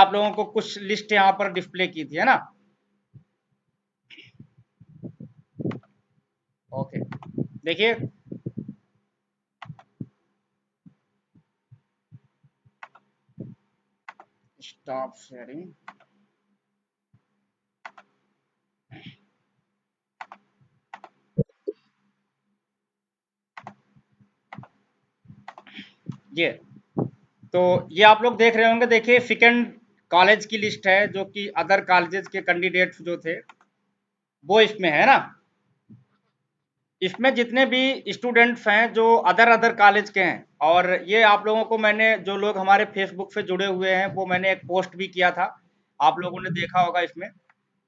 आप लोगों को कुछ लिस्ट यहाँ पर डिस्प्ले की थी, है ना। ओके, देखिए स्टॉप शेयरिंग। ये तो ये आप लोग देख रहे होंगे, देखिए सेकंड कॉलेज की लिस्ट है, जो कि अदर कॉलेजेस के कैंडिडेट्स जो थे वो इसमें है ना। इसमें जितने भी स्टूडेंट्स हैं जो अदर अदर कॉलेज के हैं, और ये आप लोगों को मैंने, जो लोग हमारे फेसबुक से जुड़े हुए हैं, वो मैंने एक पोस्ट भी किया था, आप लोगों ने देखा होगा इसमें।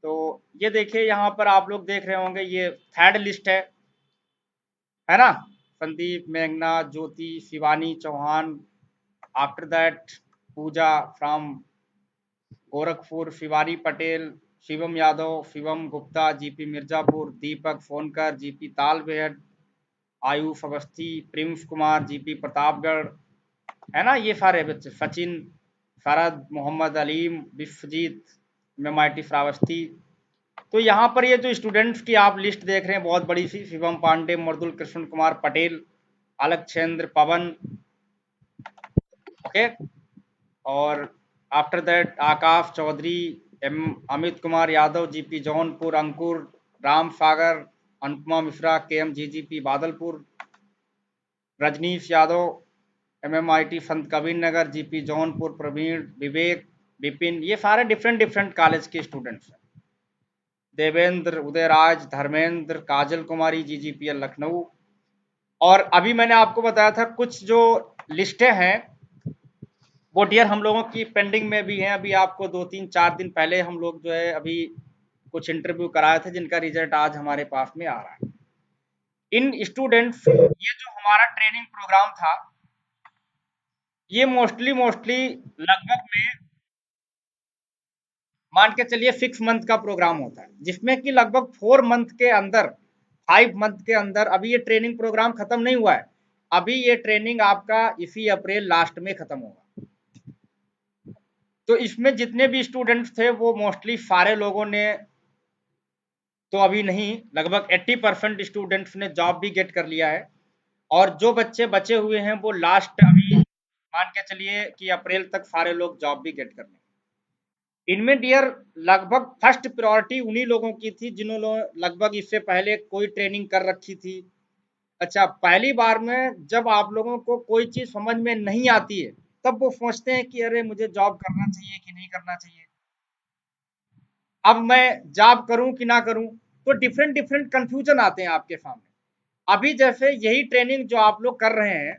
तो ये देखिए यहाँ पर आप लोग देख रहे होंगे, ये थर्ड लिस्ट है ना। संदीप, मेघना, Jyoti, Shivani Chauhan, after that Pooja from Gorakhpur, Shivani Patel, Shivam Yadav, Shivam Gupta, GP Mirzapur, Deepak Phonkar, GP Talbehat, Ayush Awasthi, Prince Kumar, GP Pratapgarh, है ना। ये सारे बच्चे, सचिन, शरद, मोहम्मद अलीम, विश्वजीत, एमआईटी श्रावस्ती। तो यहाँ पर ये जो स्टूडेंट्स की आप लिस्ट देख रहे हैं बहुत बड़ी सी, शिवम पांडे, मर्दुल कृष्ण कुमार पटेल, अलक्षेंद्र, पवन, ओके। और after that Akash Chaudhary, M Amit Kumar Yadav, GP Jaunpur, Ankur, Ram Sagar, Anupama Mishra, K M GGP Badalpur, Rajneesh Yadav, MMIT Sant Kabir Nagar, GP Jaunpur, Praveen, Vivek, Vipin, ये सारे डिफरेंट डिफरेंट कॉलेज के स्टूडेंट्स हैं। देवेंद्र, उदयराज, धर्मेंद्र, काजल कुमारी, जीजीपीएल लखनऊ। और अभी मैंने आपको बताया था कुछ जो लिस्टें हैं वो डियर हम लोगों की पेंडिंग में भी हैं। अभी आपको 2-3-4 दिन पहले हम लोग जो है अभी कुछ इंटरव्यू कराए थे, जिनका रिजल्ट आज हमारे पास में आ रहा है। इन स्टूडेंट्स, ये जो हमारा ट्रेनिंग प्रोग्राम था, ये मोस्टली मोस्टली लगभग में मान के चलिए 6 मंथ का प्रोग्राम होता है, जिसमें कि लगभग 4 मंथ के अंदर, 5 मंथ के अंदर, अभी ये ट्रेनिंग प्रोग्राम खत्म नहीं हुआ है, अभी ये ट्रेनिंग आपका इसी अप्रैल लास्ट में खत्म होगा। तो इसमें जितने भी स्टूडेंट्स थे वो मोस्टली सारे लोगों ने तो अभी नहीं, लगभग 80% स्टूडेंट्स ने जॉब भी गेट कर लिया है। और जो बच्चे बचे हुए हैं वो लास्ट अभी मान के चलिए कि अप्रैल तक सारे लोग जॉब भी गेट कर लेंगे। इनमें डियर लगभग फर्स्ट प्रायोरिटी उन्हीं लोगों की थी जिन्होंने लगभग इससे पहले कोई ट्रेनिंग कर रखी थी। अच्छा, पहली बार में जब आप लोगों को कोई चीज़ समझ में नहीं आती है, तब वो सोचते हैं कि अरे मुझे जॉब करना चाहिए कि नहीं करना चाहिए, अब मैं जॉब करूं कि ना करूं। तो डिफरेंट डिफरेंट कंफ्यूजन आते हैं आपके सामने। अभी जैसे यही ट्रेनिंग जो आप लोग कर रहे हैं,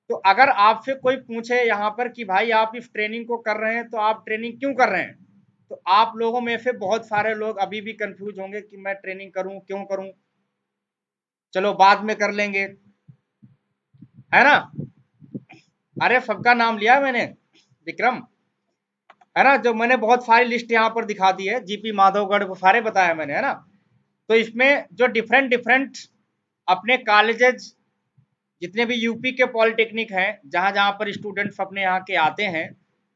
तो अगर आपसे कोई पूछे यहाँ पर कि भाई आप इस ट्रेनिंग को कर रहे हैं तो आप ट्रेनिंग क्यों कर रहे हैं, तो आप लोगों में से बहुत सारे लोग अभी भी कंफ्यूज होंगे कि मैं ट्रेनिंग करूं क्यों करूं, चलो बाद में कर लेंगे, है ना। अरे सबका नाम लिया मैंने, विक्रम, है ना, जो मैंने बहुत सारी लिस्ट यहाँ पर दिखा दी है, जीपी माधवगढ़ वो सारे बताया मैंने, है ना। तो इसमें जो डिफरेंट डिफरेंट अपने कॉलेजेस, जितने भी यूपी के पॉलिटेक्निक हैं, जहाँ जहाँ पर स्टूडेंट्स अपने यहाँ के आते हैं,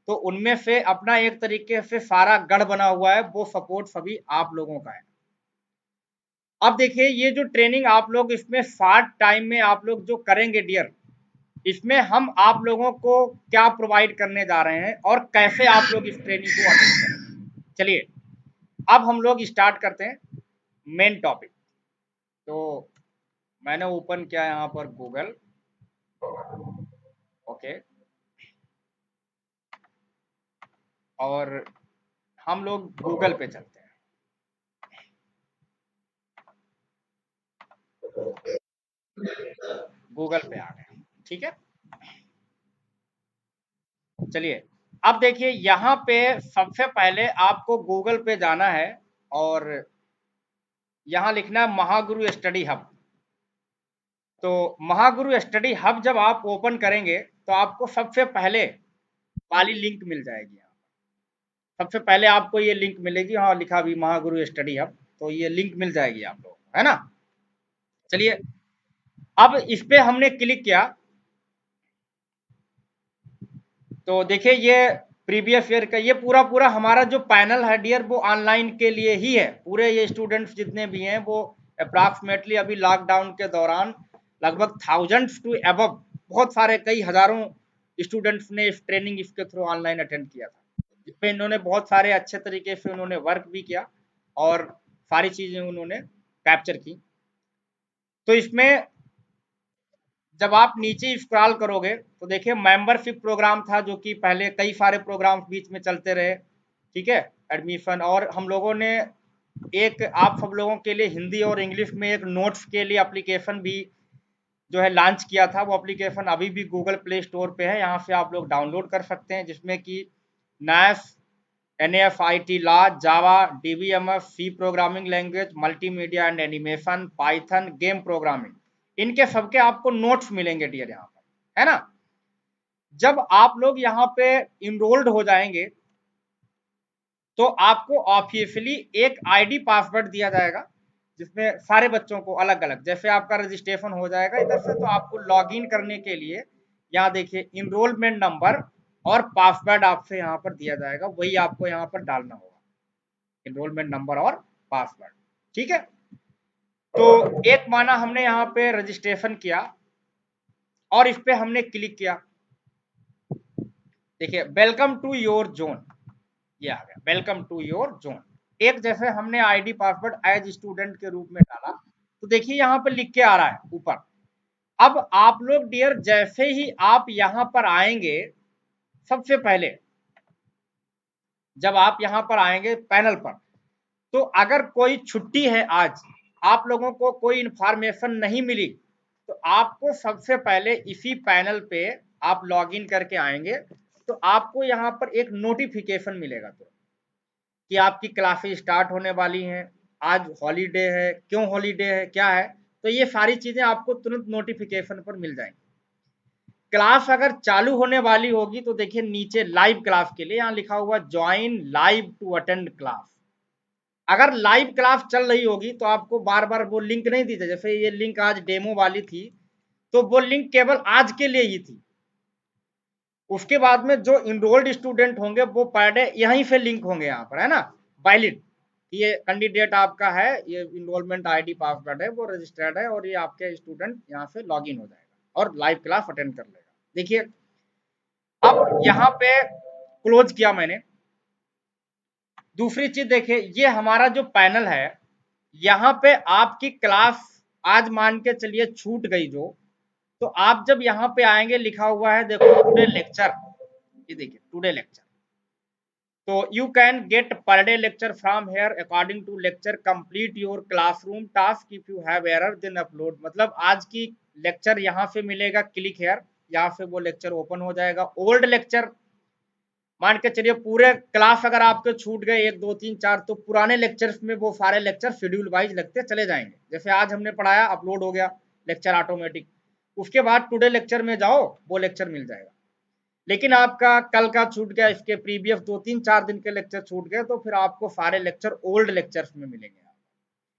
तो उनमें से अपना एक तरीके से सारा गढ़ बना हुआ है, वो सपोर्ट सभी आप लोगों का है। अब देखिए ये जो ट्रेनिंग आप लोग इसमें शॉर्ट टाइम में आप लोग जो करेंगे डियर, इसमें हम आप लोगों को क्या प्रोवाइड करने जा रहे हैं और कैसे आप लोग इस ट्रेनिंग को अटेंड करेंगे। चलिए अब हम लोग स्टार्ट करते हैं मेन टॉपिक। तो मैंने ओपन किया यहाँ पर गूगल, ओके, और हम लोग गूगल पे चलते हैं। गूगल पे आ गए, ठीक है। चलिए अब देखिए यहाँ पे सबसे पहले आपको गूगल पे जाना है और यहाँ लिखना है महागुरु स्टडी हब। तो महागुरु स्टडी हब जब आप ओपन करेंगे तो आपको सबसे पहले वाली लिंक मिल जाएगी। सबसे पहले आपको ये लिंक मिलेगी, हाँ लिखा भी महागुरु स्टडी हब, तो ये लिंक मिल जाएगी आप लोगों को, है ना। चलिए अब इस पे हमने क्लिक किया तो देखिए ये प्रीवियस ईयर का ये पूरा हमारा जो पैनल है डियर वो ऑनलाइन के लिए ही है। पूरे ये स्टूडेंट्स जितने भी हैं वो अप्रॉक्सीमेटली अभी लॉकडाउन के दौरान लगभग थाउजेंड्स टू अबव बहुत सारे कई हजारों स्टूडेंट्स ने इस ट्रेनिंग इसके थ्रू ऑनलाइन अटेंड किया था, जिसमें इन्होंने बहुत सारे अच्छे तरीके से उन्होंने वर्क भी किया और सारी चीजें उन्होंने कैप्चर की। तो इसमें जब आप नीचे स्क्रॉल करोगे तो देखिए मेंबरशिप प्रोग्राम था, जो कि पहले कई सारे प्रोग्राम बीच में चलते रहे, ठीक है, एडमिशन। और हम लोगों ने एक आप सब लोगों के लिए हिंदी और इंग्लिश में एक नोट्स के लिए एप्लीकेशन भी जो है लॉन्च किया था। वो एप्लीकेशन अभी भी गूगल प्ले स्टोर पे है, यहाँ से आप लोग डाउनलोड कर सकते हैं, जिसमें कि NAS, NAFIT law, Java, DBMS, C programming language, multimedia and animation, Python, game programming, इनके सबके आपको नोट्स मिलेंगे डियर यहाँ पर, है ना। जब आप लोग यहाँ पे इनरोल्ड हो जाएंगे तो आपको ऑफिशियली एक आईडी पासवर्ड दिया जाएगा, जिसमें सारे बच्चों को अलग अलग, जैसे आपका रजिस्ट्रेशन हो जाएगा इधर से तो आपको लॉगिन करने के लिए यहाँ देखिए इनरोलमेंट नंबर और पासवर्ड आपसे यहाँ पर दिया जाएगा, वही आपको यहाँ पर डालना होगा, इनरोलमेंट नंबर और पासवर्ड, ठीक है। तो एक माना हमने यहाँ पे रजिस्ट्रेशन किया और इस पे हमने क्लिक किया, देखिए वेलकम टू योर जोन, ये आ गया वेलकम टू योर जोन। एक जैसे हमने आईडी पासवर्ड एज स्टूडेंट के रूप में डाला तो देखिए यहाँ पर लिख के आ रहा है ऊपर। अब आप लोग डियर जैसे ही आप यहाँ पर आएंगे, सबसे पहले जब आप यहाँ पर आएंगे पैनल पर, तो अगर कोई छुट्टी है आज, आप लोगों को कोई इंफॉर्मेशन नहीं मिली, तो आपको सबसे पहले इसी पैनल पे आप लॉगिन करके आएंगे तो आपको यहाँ पर एक नोटिफिकेशन मिलेगा तो कि आपकी क्लासेस स्टार्ट होने वाली हैं, आज हॉलीडे है, क्यों हॉलीडे है, क्या है, तो ये सारी चीजें आपको तुरंत नोटिफिकेशन पर मिल जाएंगी। क्लास अगर चालू होने वाली होगी तो देखिए नीचे लाइव क्लास के लिए यहाँ लिखा हुआ join live to attend class. अगर लाइव क्लास चल रही होगी तो आपको बार बार वो लिंक नहीं दी जाए, जैसे ये लिंक आज डेमो वाली थी तो वो लिंक केवल आज के लिए ही थी। उसके बाद में जो इनरोल्ड स्टूडेंट होंगे वो पर डे यहीं से लिंक होंगे यहाँ पर, है ना, वैलिड, ये कैंडिडेट आपका है, ये इनरोलमेंट आईडी पासवर्ड है, वो रजिस्टर्ड है और ये आपके स्टूडेंट यहाँ से लॉगिन हो जाएगा और लाइव क्लास अटेंड कर लेगा। देखिए अब यहाँ पे क्लोज किया मैंने। दूसरी चीज देखिए ये हमारा जो पैनल है, यहाँ पे आपकी क्लास आज मान के चलिए छूट गई जो, तो आप जब यहाँ पे आएंगे लिखा हुआ है देखो टुडे लेक्चर, ये देखिए टुडे लेक्चर, तो you can get per day lecture from here according to lecture, complete your classroom task, if you have error then upload. मतलब आज की लेक्चर यहाँ से मिलेगा, क्लिक हेयर, यहाँ से वो लेक्चर ओपन हो जाएगा। ओल्ड लेक्चर मान के चलिए पूरे क्लास अगर आपके छूट गए 1 2 3 4, तो पुराने लेक्चर्स में वो सारे लेक्चर शेड्यूल वाइज लगते चले जाएंगे, जैसे आज हमने पढ़ाया अपलोड हो गया लेक्चर ऑटोमेटिक, उसके बाद टुडे लेक्चर में जाओ वो लेक्चर मिल जाएगा। लेकिन आपका कल का छूट गया, इसके प्रीवियस 2 3 4 दिन के लेक्चर छूट गए, तो फिर आपको सारे लेक्चर ओल्ड लेक्चर्स में मिलेंगे।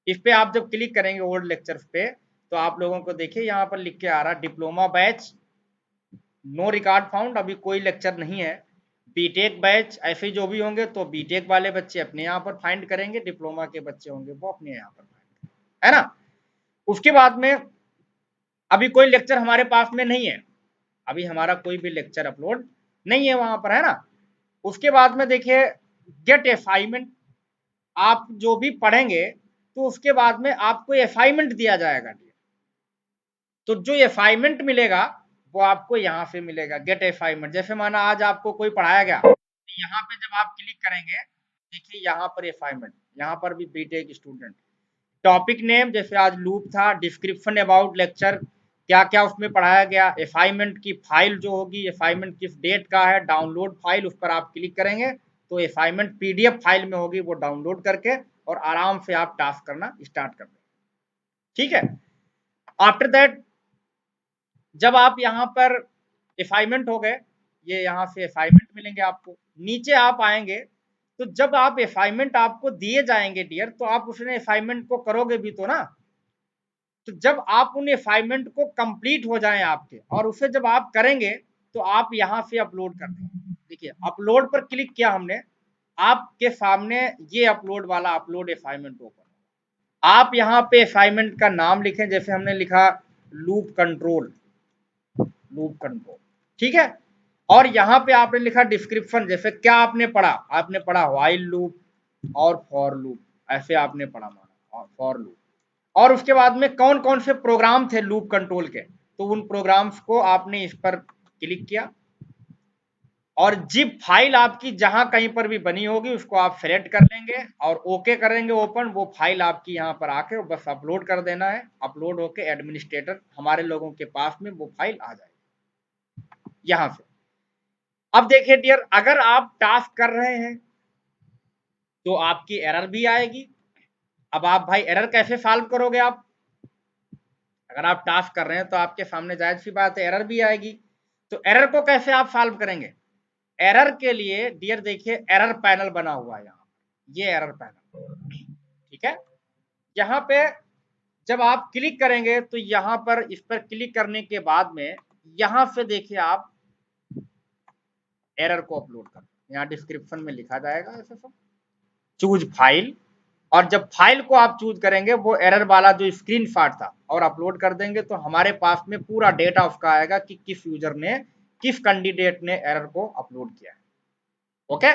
इस पे आप जब क्लिक करेंगे ओल्ड लेक्चर्स पे तो आप लोगों को देखिए यहाँ पर लिख के आ रहा diploma batch no record found, अभी कोई लेक्चर नहीं है। बीटेक बैच ऐसे जो भी होंगे तो बीटेक वाले बच्चे अपने यहाँ पर फाइंड करेंगे, डिप्लोमा के बच्चे होंगे वो अपने यहाँ पर फाइंड, है ना। उसके बाद में अभी कोई लेक्चर हमारे पास में नहीं है, अभी हमारा कोई भी लेक्चर अपलोड नहीं है वहां पर, है ना। उसके बाद में देखिए गेट असाइनमेंट, आप जो भी पढ़ेंगे तो उसके बाद में आपको असाइनमेंट दिया जाएगा, तो जो असाइनमेंट मिलेगा वो आपको यहाँ से मिलेगा, गेट असाइनमेंट। जैसे माना आज आपको कोई पढ़ाया गया, तो यहाँ पे जब आप क्लिक करेंगे देखिए यहाँ पर असाइनमेंट, यहाँ पर भी बीटेक स्टूडेंट, टॉपिक नेम जैसे आज लूप था, डिस्क्रिप्शन अबाउट लेक्चर क्या क्या उसमें पढ़ाया गया, असाइनमेंट की फाइल जो होगी, असाइनमेंट किस डेट का है, डाउनलोड फाइल, उस पर आप क्लिक करेंगे तो असाइनमेंट पीडीएफ फाइल में होगी, वो डाउनलोड करके और आराम से आप टास्क करना स्टार्ट कर देंगे, ठीक है। आफ्टर दैट जब आप यहाँ पर असाइनमेंट हो गए, ये यहाँ से असाइनमेंट मिलेंगे आपको, नीचे आप आएंगे तो जब आप असाइनमेंट आपको दिए जाएंगे डियर, तो आप उसने असाइनमेंट को करोगे भी तो ना, तो जब आप उन असाइनमेंट को कंप्लीट हो जाएं आपके और उसे जब आप करेंगे तो आप यहाँ से अपलोड कर देंगे। देखिए अपलोड पर क्लिक किया हमने, आपके सामने ये अपलोड वाला अपलोड असाइनमेंट ओपन। आप यहाँ पे असाइनमेंट का नाम लिखें, जैसे हमने लिखा लूप कंट्रोल, लूप कंट्रोल, ठीक है। और यहाँ पे आपने लिखा डिस्क्रिप्शन, जैसे क्या आपने पढ़ा, आपने पढ़ा व्हाइल लूप और फॉर लूप, ऐसे आपने पढ़ा माना, और फॉर लूप। और उसके बाद में कौन कौन से प्रोग्राम थे लूप कंट्रोल के, तो उन प्रोग्राम्स को आपने इस पर क्लिक किया, और जिप फाइल आपकी जहां कहीं पर भी बनी होगी उसको आप सेलेक्ट कर लेंगे और ओके करेंगे ओपन, वो फाइल आपकी यहाँ पर आके बस अपलोड कर देना है। अपलोड होके एडमिनिस्ट्रेटर हमारे लोगों के पास में वो फाइल आ जाएगी यहाँ से। अब देखिए डियर, अगर आप टास्क कर रहे हैं तो आपकी एरर भी आएगी। अब आप भाई एरर कैसे सॉल्व करोगे आप, अगर आप टास्क कर रहे हैं तो आपके सामने जायज सी बात है एरर भी आएगी। तो एरर को कैसे आप सॉल्व करेंगे, एरर के लिए डियर देखिए एरर पैनल बना हुआ है यहाँ, ये एरर पैनल, ठीक है। यहाँ पे जब आप क्लिक करेंगे तो यहाँ पर इस पर क्लिक करने के बाद में यहाँ से देखिए आप एरर को अपलोड कर, यहाँ डिस्क्रिप्शन में लिखा जाएगा ऐसे सब चूज फाइल, और जब फाइल को आप चूज करेंगे वो एरर वाला जो स्क्रीनशॉट था और अपलोड कर देंगे तो हमारे पास में पूरा डेटा उसका आएगा कि किस यूजर ने, किस कैंडिडेट ने एरर को अपलोड किया है। ओके,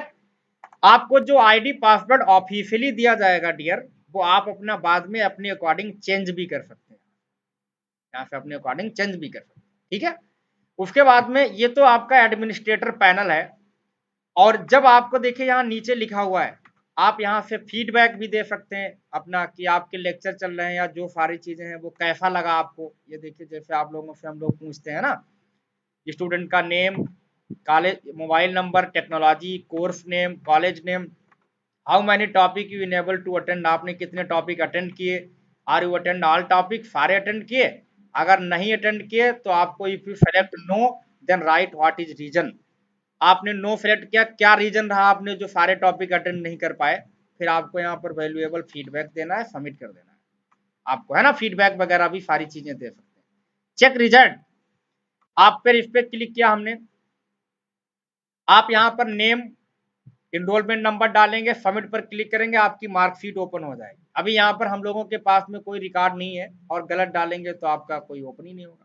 आपको जो आईडी पासवर्ड ऑफिशियली दिया जाएगा डियर, वो आप अपना बाद में अपने अकॉर्डिंग चेंज भी कर सकते हैं, यहाँ से अपने अकॉर्डिंग चेंज भी कर सकते हैं, ठीक है। उसके बाद में ये तो आपका एडमिनिस्ट्रेटर पैनल है। और जब आपको देखिए यहाँ नीचे लिखा हुआ है, आप यहाँ से फीडबैक भी दे सकते हैं अपना, कि आपके लेक्चर चल रहे हैं या जो सारी चीजें हैं वो कैसा लगा आपको। ये देखिए जैसे आप लोगों से हम लोग पूछते हैं ना, स्टूडेंट का name, college mobile number, technology, course name, college name, how many topic you enable to attend, आपने कितने टॉपिक अटेंड किए, are you attend all topic, सारे अटेंड किए, अगर नहीं अटेंड किए तो आपको if you select no then right what is reason, आपने नो सेलेक्ट किया, क्या रीजन रहा आपने जो सारे टॉपिक अटेंड नहीं कर पाए, फिर आपको यहाँ पर वैल्यूएबल फीडबैक देना है, सबमिट कर देना है आपको, है ना। फीडबैक वगैरह भी सारी चीजें दे सकते हैं। चेक रिजल्ट, आप फिर इस पर क्लिक किया हमने, आप यहाँ पर नेम, इनरोलमेंट नंबर डालेंगे, सबमिट पर क्लिक करेंगे, आपकी मार्कशीट ओपन हो जाएगी। अभी यहाँ पर हम लोगों के पास में कोई रिकॉर्ड नहीं है और गलत डालेंगे तो आपका कोई ओपन ही नहीं होगा।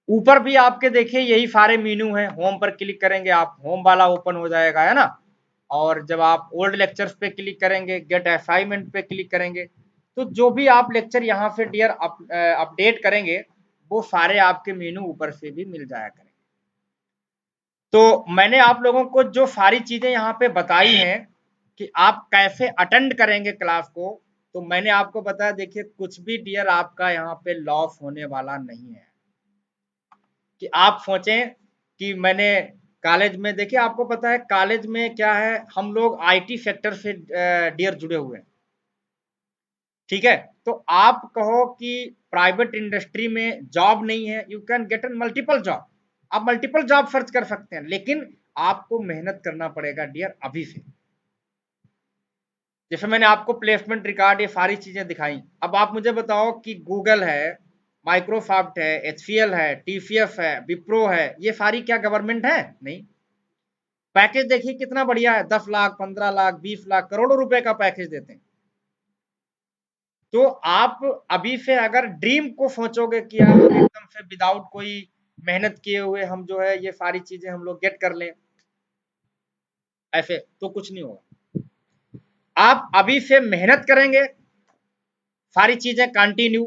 ऊपर भी आपके देखिए यही सारे मीनू हैं, होम पर क्लिक करेंगे आप, होम वाला ओपन हो जाएगा, है ना। और जब आप ओल्ड लेक्चर्स पे क्लिक करेंगे, गेट असाइनमेंट पे क्लिक करेंगे, तो जो भी आप लेक्चर यहाँ से डियर अपडेट करेंगे वो सारे आपके मीनू ऊपर से भी मिल जाया करेंगे। तो मैंने आप लोगों को जो सारी चीजें यहाँ पे बताई हैं कि आप कैसे अटेंड करेंगे क्लास को, तो मैंने आपको बताया देखिए कुछ भी डियर आपका यहाँ पे लॉस होने वाला नहीं है। कि आप सोचें कि मैंने कॉलेज में, देखिए आपको पता है कॉलेज में क्या है, हम लोग आईटी सेक्टर से डियर जुड़े हुए हैं, ठीक है। तो आप कहो कि प्राइवेट इंडस्ट्री में जॉब नहीं है, you can get an multiple job, आप मल्टीपल जॉब सर्च कर सकते हैं, लेकिन आपको मेहनत करना पड़ेगा डियर अभी से। जैसे मैंने आपको प्लेसमेंट रिकॉर्ड ये सारी चीजें दिखाई, अब आप मुझे बताओ कि गूगल है, माइक्रोसॉफ्ट है, एचसीएल है, टीसीएस है, विप्रो है, ये सारी क्या गवर्नमेंट है? नहीं। पैकेज देखिए कितना बढ़िया है, 10 लाख, 15 लाख, 20 लाख, करोड़ों रुपए का पैकेज देते हैं। तो आप अभी से अगर ड्रीम को सोचोगे कि आप एकदम से विदाउट कोई मेहनत किए हुए हम जो है ये सारी चीजें हम लोग गेट कर लें, ऐसे तो कुछ नहीं होगा। आप अभी से मेहनत करेंगे, सारी चीजें कंटिन्यू,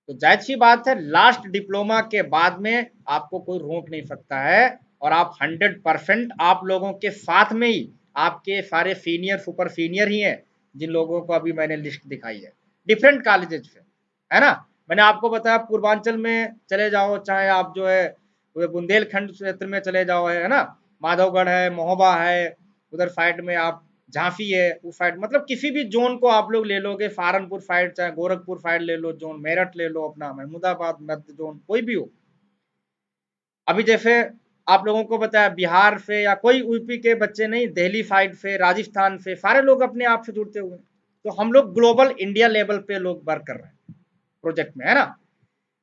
तो जाहिर सी बात है लास्ट डिप्लोमा के बाद में आपको कोई रोक नहीं सकता है, और आप 100% आप लोगों के साथ में ही आपके सारे सीनियर सुपर सीनियर ही हैं, जिन लोगों को अभी मैंने लिस्ट दिखाई है डिफरेंट कॉलेजेस से, है ना। मैंने आपको बताया पूर्वांचल में चले जाओ, चाहे आप जो है बुंदेलखंड क्षेत्र में चले जाओ, है ना, माधवगढ़ है, महोबा है, उधर साइड में आप झांसी है, उस साइड मतलब किसी भी जोन को आप लोग ले लोगे, सहारनपुर साइड, चाहे गोरखपुर साइड ले लो जोन, मेरठ ले लो, अपना महमूदाबाद मध्य जोन, कोई भी हो। अभी जैसे आप लोगों को बताया बिहार से या कोई यूपी के बच्चे नहीं, दिल्ली साइड से, राजस्थान से, सारे लोग अपने आप से जुड़ते हुए, तो हम लोग ग्लोबल इंडिया लेवल पे लोग वर्क कर रहे हैं प्रोजेक्ट में, है ना।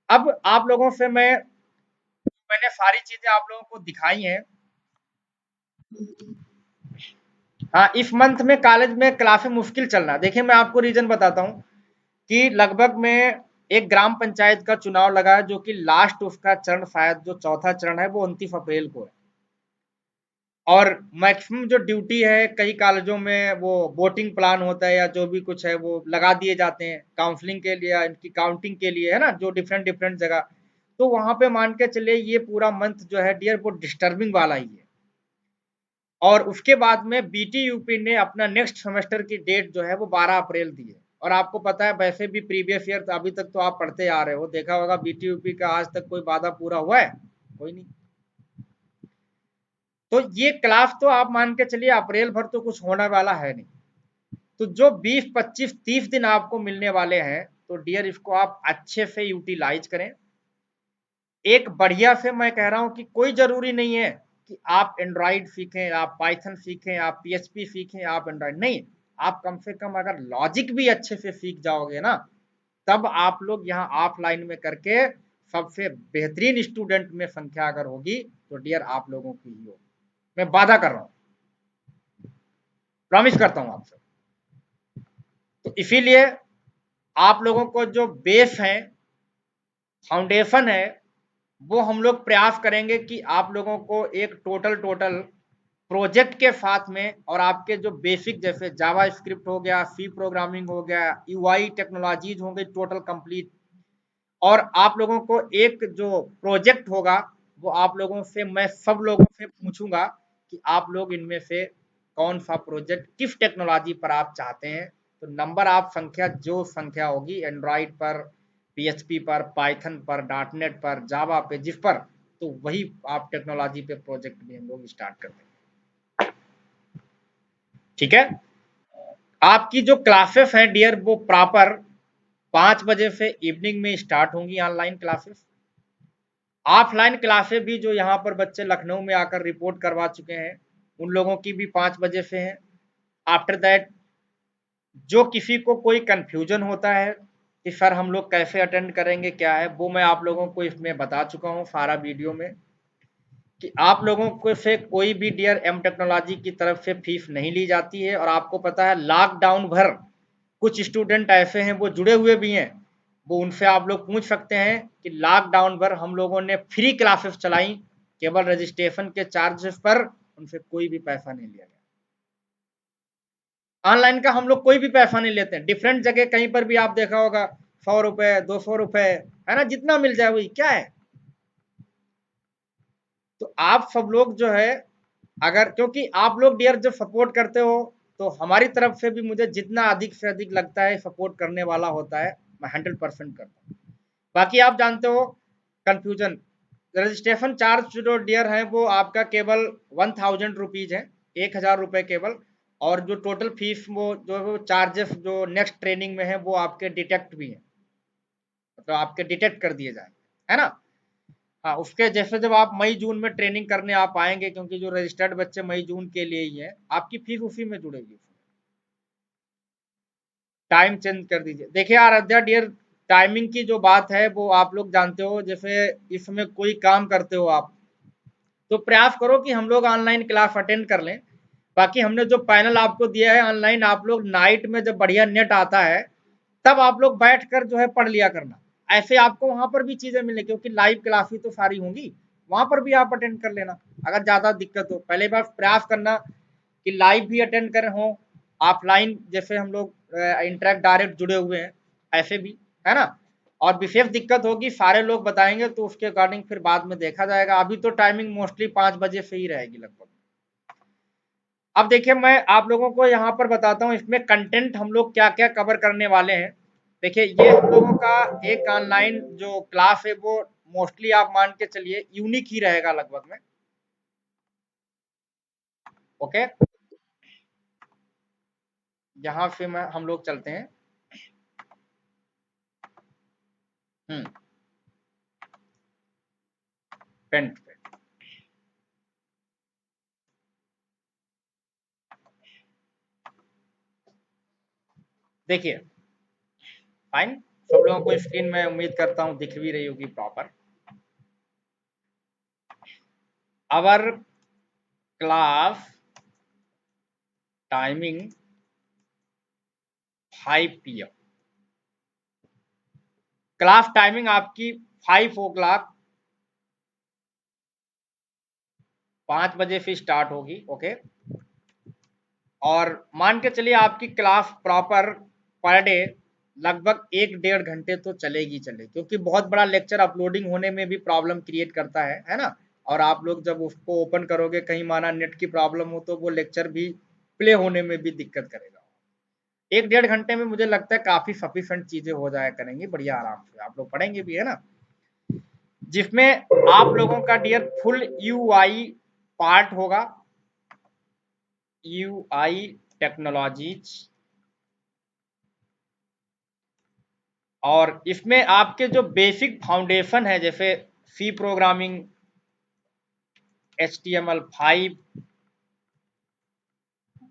अब आप लोगों से मैंने सारी चीजें आप लोगों को दिखाई हैं, हाँ, इस मंथ में कॉलेज में क्लासेस मुश्किल चलना। देखिए मैं आपको रीजन बताता हूँ कि लगभग में एक ग्राम पंचायत का चुनाव लगा है, जो कि लास्ट उसका चरण शायद जो चौथा चरण है वो 29 अप्रैल को है। और मैक्सिमम जो ड्यूटी है कई कॉलेजों में वो वोटिंग प्लान होता है या जो भी कुछ है वो लगा दिए जाते हैं काउंसलिंग के लिए या इनकी काउंटिंग के लिए, है ना, जो डिफरेंट डिफरेंट जगह। तो वहां पे मान के चलिए ये पूरा मंथ जो है डियर वो डिस्टर्बिंग वाला ही है। और उसके बाद में बीटी यूपी ने अपना नेक्स्ट सेमेस्टर की डेट जो है वो 12 अप्रैल दी है। और आपको पता है वैसे भी प्रीवियस ईयर तो अभी तक तो आप पढ़ते आ रहे हो, देखा होगा बीटी यूपी का आज तक कोई वादा पूरा हुआ है? कोई नहीं। तो ये क्लास तो आप मान के चलिए अप्रैल भर तो कुछ होने वाला है नहीं। तो जो 20 25 30 दिन आपको मिलने वाले हैं, तो डियर इसको आप अच्छे से यूटिलाइज करें। एक बढ़िया से, मैं कह रहा हूं कि कोई जरूरी नहीं है कि आप एंड्रॉइड सीखें, आप पाइथन सीखें, आप पीएचपी सीखें, आप एंड्रॉइड नहीं। आप कम से कम अगर लॉजिक भी अच्छे से सीख जाओगे ना, तब आप लोग यहाँ ऑफलाइन में करके सबसे बेहतरीन स्टूडेंट में संख्या अगर होगी तो डियर आप लोगों की ही होगी। मैं वादा कर रहा हूँ, प्रॉमिस करता हूँ आपसे। तो इसीलिए आप लोगों को जो बेस है, फाउंडेशन है, वो हम लोग प्रयास करेंगे कि आप लोगों को एक टोटल प्रोजेक्ट के साथ में, और आपके जो बेसिक जैसे जावा स्क्रिप्ट हो गया, सी प्रोग्रामिंग हो गया, यूआई टेक्नोलॉजीज हो गई टोटल कंप्लीट। और आप लोगों को एक जो प्रोजेक्ट होगा वो आप लोगों से, मैं सब लोगों से पूछूंगा कि आप लोग इनमें से कौन सा प्रोजेक्ट किस टेक्नोलॉजी पर आप चाहते हैं। तो नंबर आप संख्या जो संख्या होगी एंड्रॉइड पर, पीएचपी पर, पाइथन पर, डॉटनेट पर, जावा पे, जिस पर, तो वही आप टेक्नोलॉजी पे प्रोजेक्ट भी हम लोग स्टार्ट कर देंगे। ठीक है। आपकी जो क्लासेस हैं डियर वो प्रॉपर 5 बजे से इवनिंग में स्टार्ट होंगी ऑनलाइन क्लासेस। ऑफलाइन क्लासेस भी जो यहाँ पर बच्चे लखनऊ में आकर रिपोर्ट करवा चुके हैं उन लोगों की भी 5 बजे से है। आफ्टर दैट जो किसी को कोई कंफ्यूजन होता है कि सर हम लोग कैसे अटेंड करेंगे क्या है, वो मैं आप लोगों को इसमें बता चुका हूँ सारा वीडियो में, कि आप लोगों को से कोई भी डियर एम टेक्नोलॉजी की तरफ से फीस नहीं ली जाती है। और आपको पता है लॉकडाउन भर कुछ स्टूडेंट ऐसे हैं वो जुड़े हुए भी हैं, वो उनसे आप लोग पूछ सकते हैं कि लॉकडाउन भर हम लोगों ने फ्री क्लासेस चलाई, केवल रजिस्ट्रेशन के चार्जेस पर, उनसे कोई भी पैसा नहीं लिया गया। ऑनलाइन का हम लोग कोई भी पैसा नहीं लेते हैं। डिफरेंट जगह कहीं पर भी आप देखा होगा 100 रुपए 200 रुपए, है ना, जितना मिल जाए वही क्या है। तो आप सब लोग जो है, अगर क्योंकि आप लोग डियर जब सपोर्ट करते हो तो हमारी तरफ से भी मुझे जितना अधिक से अधिक लगता है सपोर्ट करने वाला होता है, मैं 100% करता हूँ। बाकी आप जानते हो कंफ्यूजन, रजिस्ट्रेशन चार्ज जो डियर है वो आपका केवल 1000 रुपीज है, 1000 रुपये केवल। और जो टोटल फीस वो जो चार्जेस जो नेक्स्ट ट्रेनिंग में है वो आपके डिटेक्ट भी है, मतलब आपके डिटेक्ट कर दिए जाएंगे, है ना। हाँ, उसके जैसे जब आप मई जून में ट्रेनिंग करने आप आएंगे, क्योंकि जो रजिस्टर्ड बच्चे मई जून के लिए ही है, आपकी फीस उसी में जुड़ेगी। टाइम चेंज कर दीजिए। देखिए आराध्या डियर, टाइमिंग की जो बात है वो आप लोग जानते हो, जैसे इसमें कोई काम करते हो आप तो प्रयास करो कि हम लोग ऑनलाइन क्लास अटेंड कर लें। बाकी हमने जो पैनल आपको दिया है ऑनलाइन, आप लोग नाइट में जब बढ़िया नेट आता है तब आप लोग बैठ कर जो है पढ़ लिया करना। ऐसे आपको वहां पर भी चीजें मिले, क्योंकि लाइव क्लासेस तो सारी होंगी, वहां पर भी आप अटेंड कर लेना। अगर ज्यादा दिक्कत हो पहले बार प्रयास करना कि लाइव भी अटेंड करें हो, ऑफलाइन जैसे हम लोग इंटरेक्ट डायरेक्ट जुड़े हुए हैं ऐसे भी, है ना। और विशेष दिक्कत होगी सारे लोग बताएंगे तो उसके अकॉर्डिंग फिर बाद में देखा जाएगा। अभी तो टाइमिंग मोस्टली 5 बजे से ही रहेगी लगभग। अब देखिए मैं आप लोगों को यहाँ पर बताता हूँ इसमें कंटेंट हम लोग क्या क्या कवर करने वाले हैं। देखिए ये हम लोगों का एक ऑनलाइन जो क्लास है वो मोस्टली आप मान के चलिए यूनिक ही रहेगा लगभग में। ओके, यहाँ से मैं हम लोग चलते हैं। हम्म, पेंट पे देखिए, फाइन, सब लोगों को स्क्रीन में उम्मीद करता हूँ दिख भी रही होगी proper. Our class timing 5 PM। Class timing आपकी 5 o'clock 5 बजे से स्टार्ट होगी। ओके, और मान के चलिए आपकी क्लास प्रॉपर पर डे लगभग 1-1.5 घंटे तो चलेगी क्योंकि बहुत बड़ा लेक्चर अपलोडिंग होने में भी प्रॉब्लम क्रिएट करता है ना। और आप लोग जब उसको ओपन करोगे, कहीं माना नेट की प्रॉब्लम हो तो वो लेक्चर भी प्ले होने में भी दिक्कत करेगा। 1-1.5 घंटे में मुझे लगता है काफी सफिशिएंट चीजें हो जाया करेंगी, बढ़िया आराम से आप लोग पढ़ेंगे भी, है ना। जिसमें आप लोगों का डियर फुल यूआई पार्ट होगा, यूआई टेक्नोलॉजीज, और इसमें आपके जो बेसिक फाउंडेशन है जैसे सी प्रोग्रामिंग, HTML5,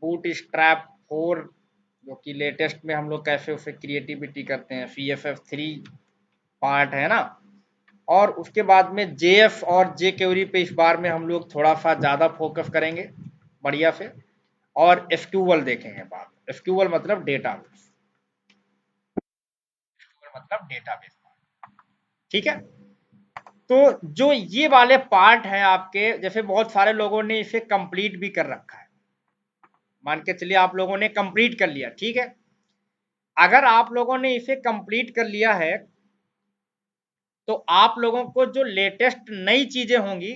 बूटस्ट्रैप 4 जो कि लेटेस्ट में हम लोग कैसे उसे क्रिएटिविटी करते हैं, CSS3 पार्ट है ना। और उसके बाद में JS और jQuery पे इस बार में हम लोग थोड़ा सा ज़्यादा फोकस करेंगे बढ़िया से, और SQL देखेंगे बात। SQL मतलब डेटाबेस, मतलब डेटाबेस, ठीक है। तो जो ये वाले पार्ट हैं आपके, जैसे बहुत सारे लोगों ने इसे कंप्लीट भी कर रखा है, मान के चलिए आप लोगों ने कंप्लीट कर लिया, ठीक है। अगर आप लोगों ने इसे कंप्लीट कर लिया है तो आप लोगों को जो लेटेस्ट नई चीजें होंगी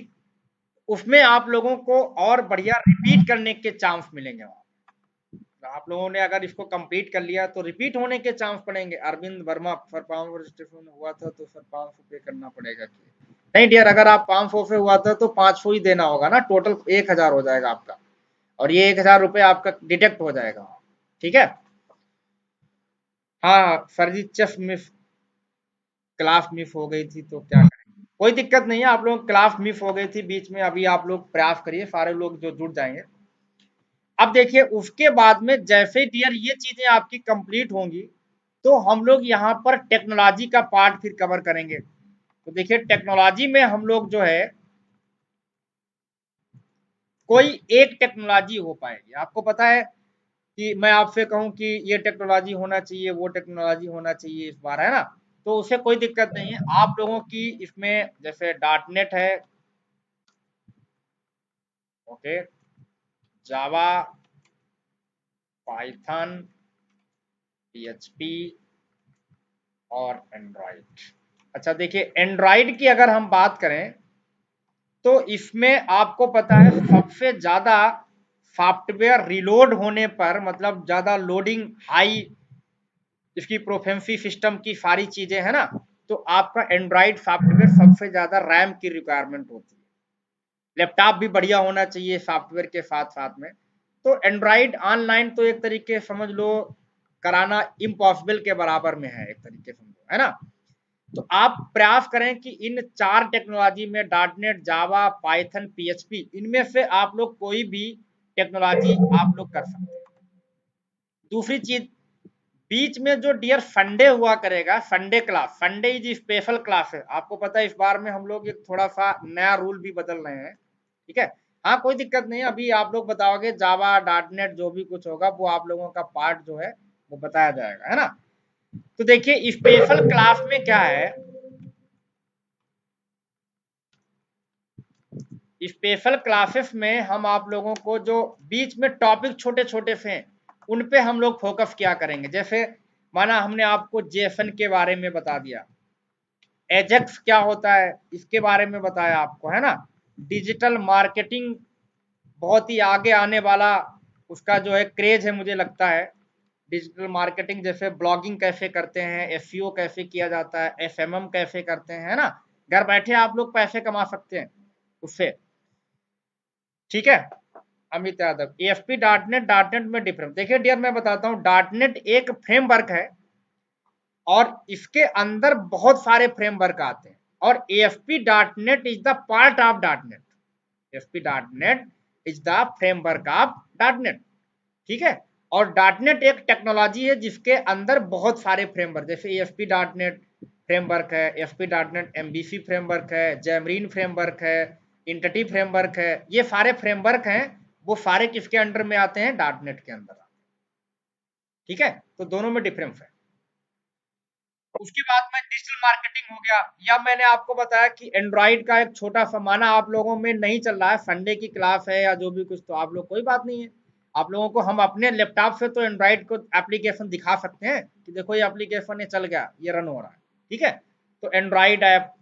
उसमें आप लोगों को और बढ़िया रिपीट करने के चांस मिलेंगे। तो आप लोगों ने अगर इसको कंप्लीट कर लिया तो रिपीट होने के चांस पड़ेंगे। अरविंद वर्मा सर 500 रजिस्ट्रेशन हुआ था तो सर 500 पे करना पड़ेगा कि नहीं डियर, अगर आप 500 से हुआ था तो 500 ही देना होगा ना, टोटल 1000 हो जाएगा आपका, और ये 1000 रुपये आपका डिडक्ट हो जाएगा, ठीक है। हाँ सर जी, चेस मिस, क्लास मिस हो गई थी तो क्या करेंगे, कोई दिक्कत नहीं है, आप लोग क्लास मिस हो गई थी बीच में, अभी आप लोग प्रयास करिए, सारे लोग जो जुड़ जाएंगे। अब देखिए उसके बाद में जैसे डियर ये चीजें आपकी कंप्लीट होंगी तो हम लोग यहाँ पर टेक्नोलॉजी का पार्ट फिर कवर करेंगे। तो देखिए टेक्नोलॉजी में हम लोग जो है कोई एक टेक्नोलॉजी हो पाएगी। आपको पता है कि मैं आपसे कहूं कि ये टेक्नोलॉजी होना चाहिए, वो टेक्नोलॉजी होना चाहिए इस बार, है ना, तो उसे कोई दिक्कत नहीं है। आप लोगों की इसमें जैसे डॉट नेट है, ओके, जावा, पाइथन, PHP और एंड्रॉइड। अच्छा देखिए एंड्रॉइड की अगर हम बात करें तो इसमें आपको पता है सबसे ज्यादा सॉफ्टवेयर रिलोड होने पर, मतलब ज्यादा लोडिंग हाई, इसकी प्रोफेंसी सिस्टम की सारी चीजें है ना, तो आपका एंड्रॉइड सॉफ्टवेयर सबसे ज्यादा रैम की रिक्वायरमेंट होती है। लैपटॉप भी बढ़िया होना चाहिए सॉफ्टवेयर के साथ साथ में। तो एंड्रॉइड ऑनलाइन तो एक तरीके समझ लो कराना इम्पॉसिबल के बराबर में है, एक तरीके समझो, है ना। तो आप प्रयास करें कि इन 4 टेक्नोलॉजी में डॉट नेट, जावा, पाइथन, PHP, इनमें से आप लोग कोई भी टेक्नोलॉजी आप लोग कर सकते हैं। दूसरी चीज, बीच में जो डियर संडे हुआ करेगा, Sunday class, Sunday is special class है। आपको पता है इस बार में हम लोग एक थोड़ा सा नया रूल भी बदल रहे हैं, ठीक है। हाँ कोई दिक्कत नहीं, अभी आप लोग बताओगे जावा, डॉट नेट, जो भी कुछ होगा वो आप लोगों का पार्ट जो है वो बताया जाएगा, है ना। तो देखिए स्पेशल क्लास में क्या है, स्पेशल क्लासेस में हम आप लोगों को जो बीच में टॉपिक छोटे छोटे से हैं उन पे हम लोग फोकस क्या करेंगे। जैसे माना हमने आपको जेसन के बारे में बता दिया, एजेक्स क्या होता है इसके बारे में बताया आपको, है ना। डिजिटल मार्केटिंग बहुत ही आगे आने वाला उसका जो है क्रेज है मुझे लगता है। डिजिटल मार्केटिंग जैसे ब्लॉगिंग कैसे करते हैं, SEO कैसे किया जाता है, SMM कैसे करते हैं, है ना, घर बैठे आप लोग पैसे कमा सकते हैं उससे, ठीक है। Amit Yadav, ASP dot net में डिफरेंस देखिए डियर, मैं बताता हूँ, डॉट नेट एक फ्रेमवर्क है और इसके अंदर बहुत सारे फ्रेमवर्क आते हैं, और ASP dot net is the part of dot net, ASP dot net is the framework of dot net, ठीक है। और डॉट नेट एक टेक्नोलॉजी है जिसके अंदर बहुत सारे फ्रेमवर्क, जैसे ASP डॉट नेट फ्रेमवर्क है, ASP dot net MVC framework है, जैमरीन फ्रेमवर्क है, इंटिटी फ्रेमवर्क है, ये सारे फ्रेमवर्क हैं, वो सारे किसके अंडर में आते हैं? डॉट नेट के अंदर। ठीक है, तो दोनों में डिफरेंस है। उसके बाद में डिजिटल मार्केटिंग हो गया, या मैंने आपको बताया कि एंड्रॉइड का एक छोटा सा, माना आप लोगों में नहीं चल रहा है, संडे की क्लास है या जो भी कुछ, तो आप लोग कोई बात नहीं है, आप लोगों को हम अपने लैपटॉप से तो एंड्रॉइड को एप्लीकेशन दिखा सकते हैं कि देखो ये एप्लीकेशन ये चल गया, ये रन हो रहा है। ठीक है, तो एंड्रॉइड ऐप,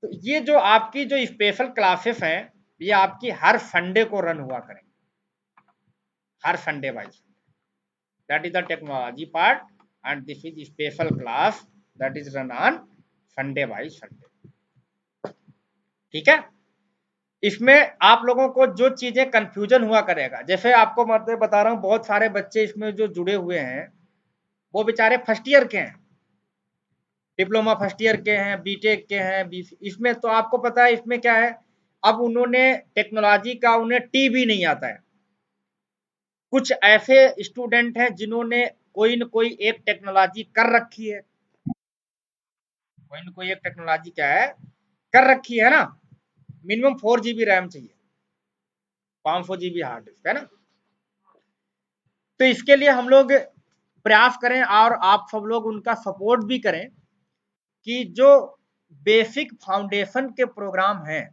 तो ये जो आपकी जो स्पेशल क्लासेस हैं, ये आपकी हर संडे को रन हुआ करेंगे, हर Sunday by Sunday. That is the technology part, and this is special class that is run on Sunday by Sunday। ठीक है, इसमें आप लोगों को जो चीजें कंफ्यूजन हुआ करेगा, जैसे आपको मैं बता रहा हूँ, बहुत सारे बच्चे इसमें जो जुड़े हुए हैं वो बेचारे फर्स्ट ईयर के हैं, डिप्लोमा फर्स्ट ईयर के हैं, बीटेक के हैं, इसमें तो आपको पता है इसमें क्या है, अब उन्होंने टेक्नोलॉजी का उन्हें टी भी नहीं आता है। कुछ ऐसे स्टूडेंट हैं जिन्होंने कोई न कोई एक टेक्नोलॉजी कर रखी है, कोई न कोई एक टेक्नोलॉजी क्या है, कर रखी है ना। मिनिमम 4 GB रैम चाहिए, 500 GB हार्ड डिस्क है ना। तो इसके लिए हम लोग प्रयास करें और आप सब लोग उनका सपोर्ट भी करें कि जो बेसिक फाउंडेशन के प्रोग्राम हैं,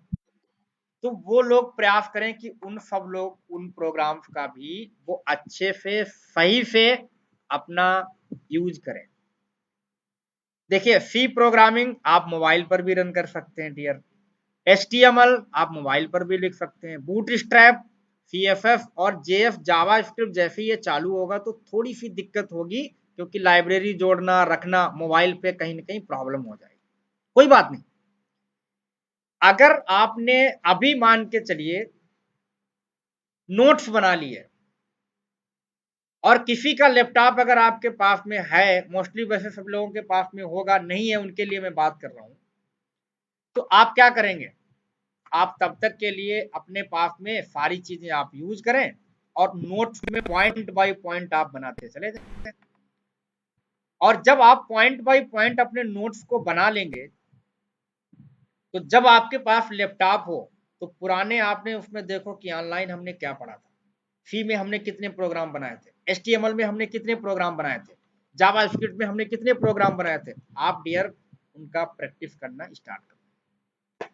तो वो लोग प्रयास करें कि उन सब लोग उन प्रोग्राम्स का भी वो अच्छे से सही से अपना यूज करें। देखिए, सी प्रोग्रामिंग आप मोबाइल पर भी रन कर सकते हैं डियर, HTML आप मोबाइल पर भी लिख सकते हैं, बूटस्ट्रैप, CSS और JS जावास्क्रिप्ट जैसे ये चालू होगा तो थोड़ी सी दिक्कत होगी, क्योंकि लाइब्रेरी जोड़ना रखना मोबाइल पे कहीं ना कहीं प्रॉब्लम हो जाएगी। कोई बात नहीं, अगर आपने अभी मान के चलिए नोट्स बना लिए और किसी का लैपटॉप अगर आपके पास में है, मोस्टली वैसे सब लोगों के पास में होगा, नहीं है उनके लिए मैं बात कर रहा हूं, तो आप क्या करेंगे, आप तब तक के लिए अपने पास में सारी चीजें आप यूज करें और नोट्स में पॉइंट बाय पॉइंट आप बनाते चले जाएं। और जब आप पॉइंट बाय पॉइंट अपने नोट्स को बना लेंगे, तो जब आपके पास लैपटॉप हो तो पुराने आपने उसमें देखो कि ऑनलाइन हमने क्या पढ़ा था, सी में हमने कितने प्रोग्राम बनाए थे, HTML में हमने कितने प्रोग्राम बनाए थे, जावास्क्रिप्ट में हमने कितने प्रोग्राम बनाए थे। आप डियर उनका प्रैक्टिस करना स्टार्ट करो।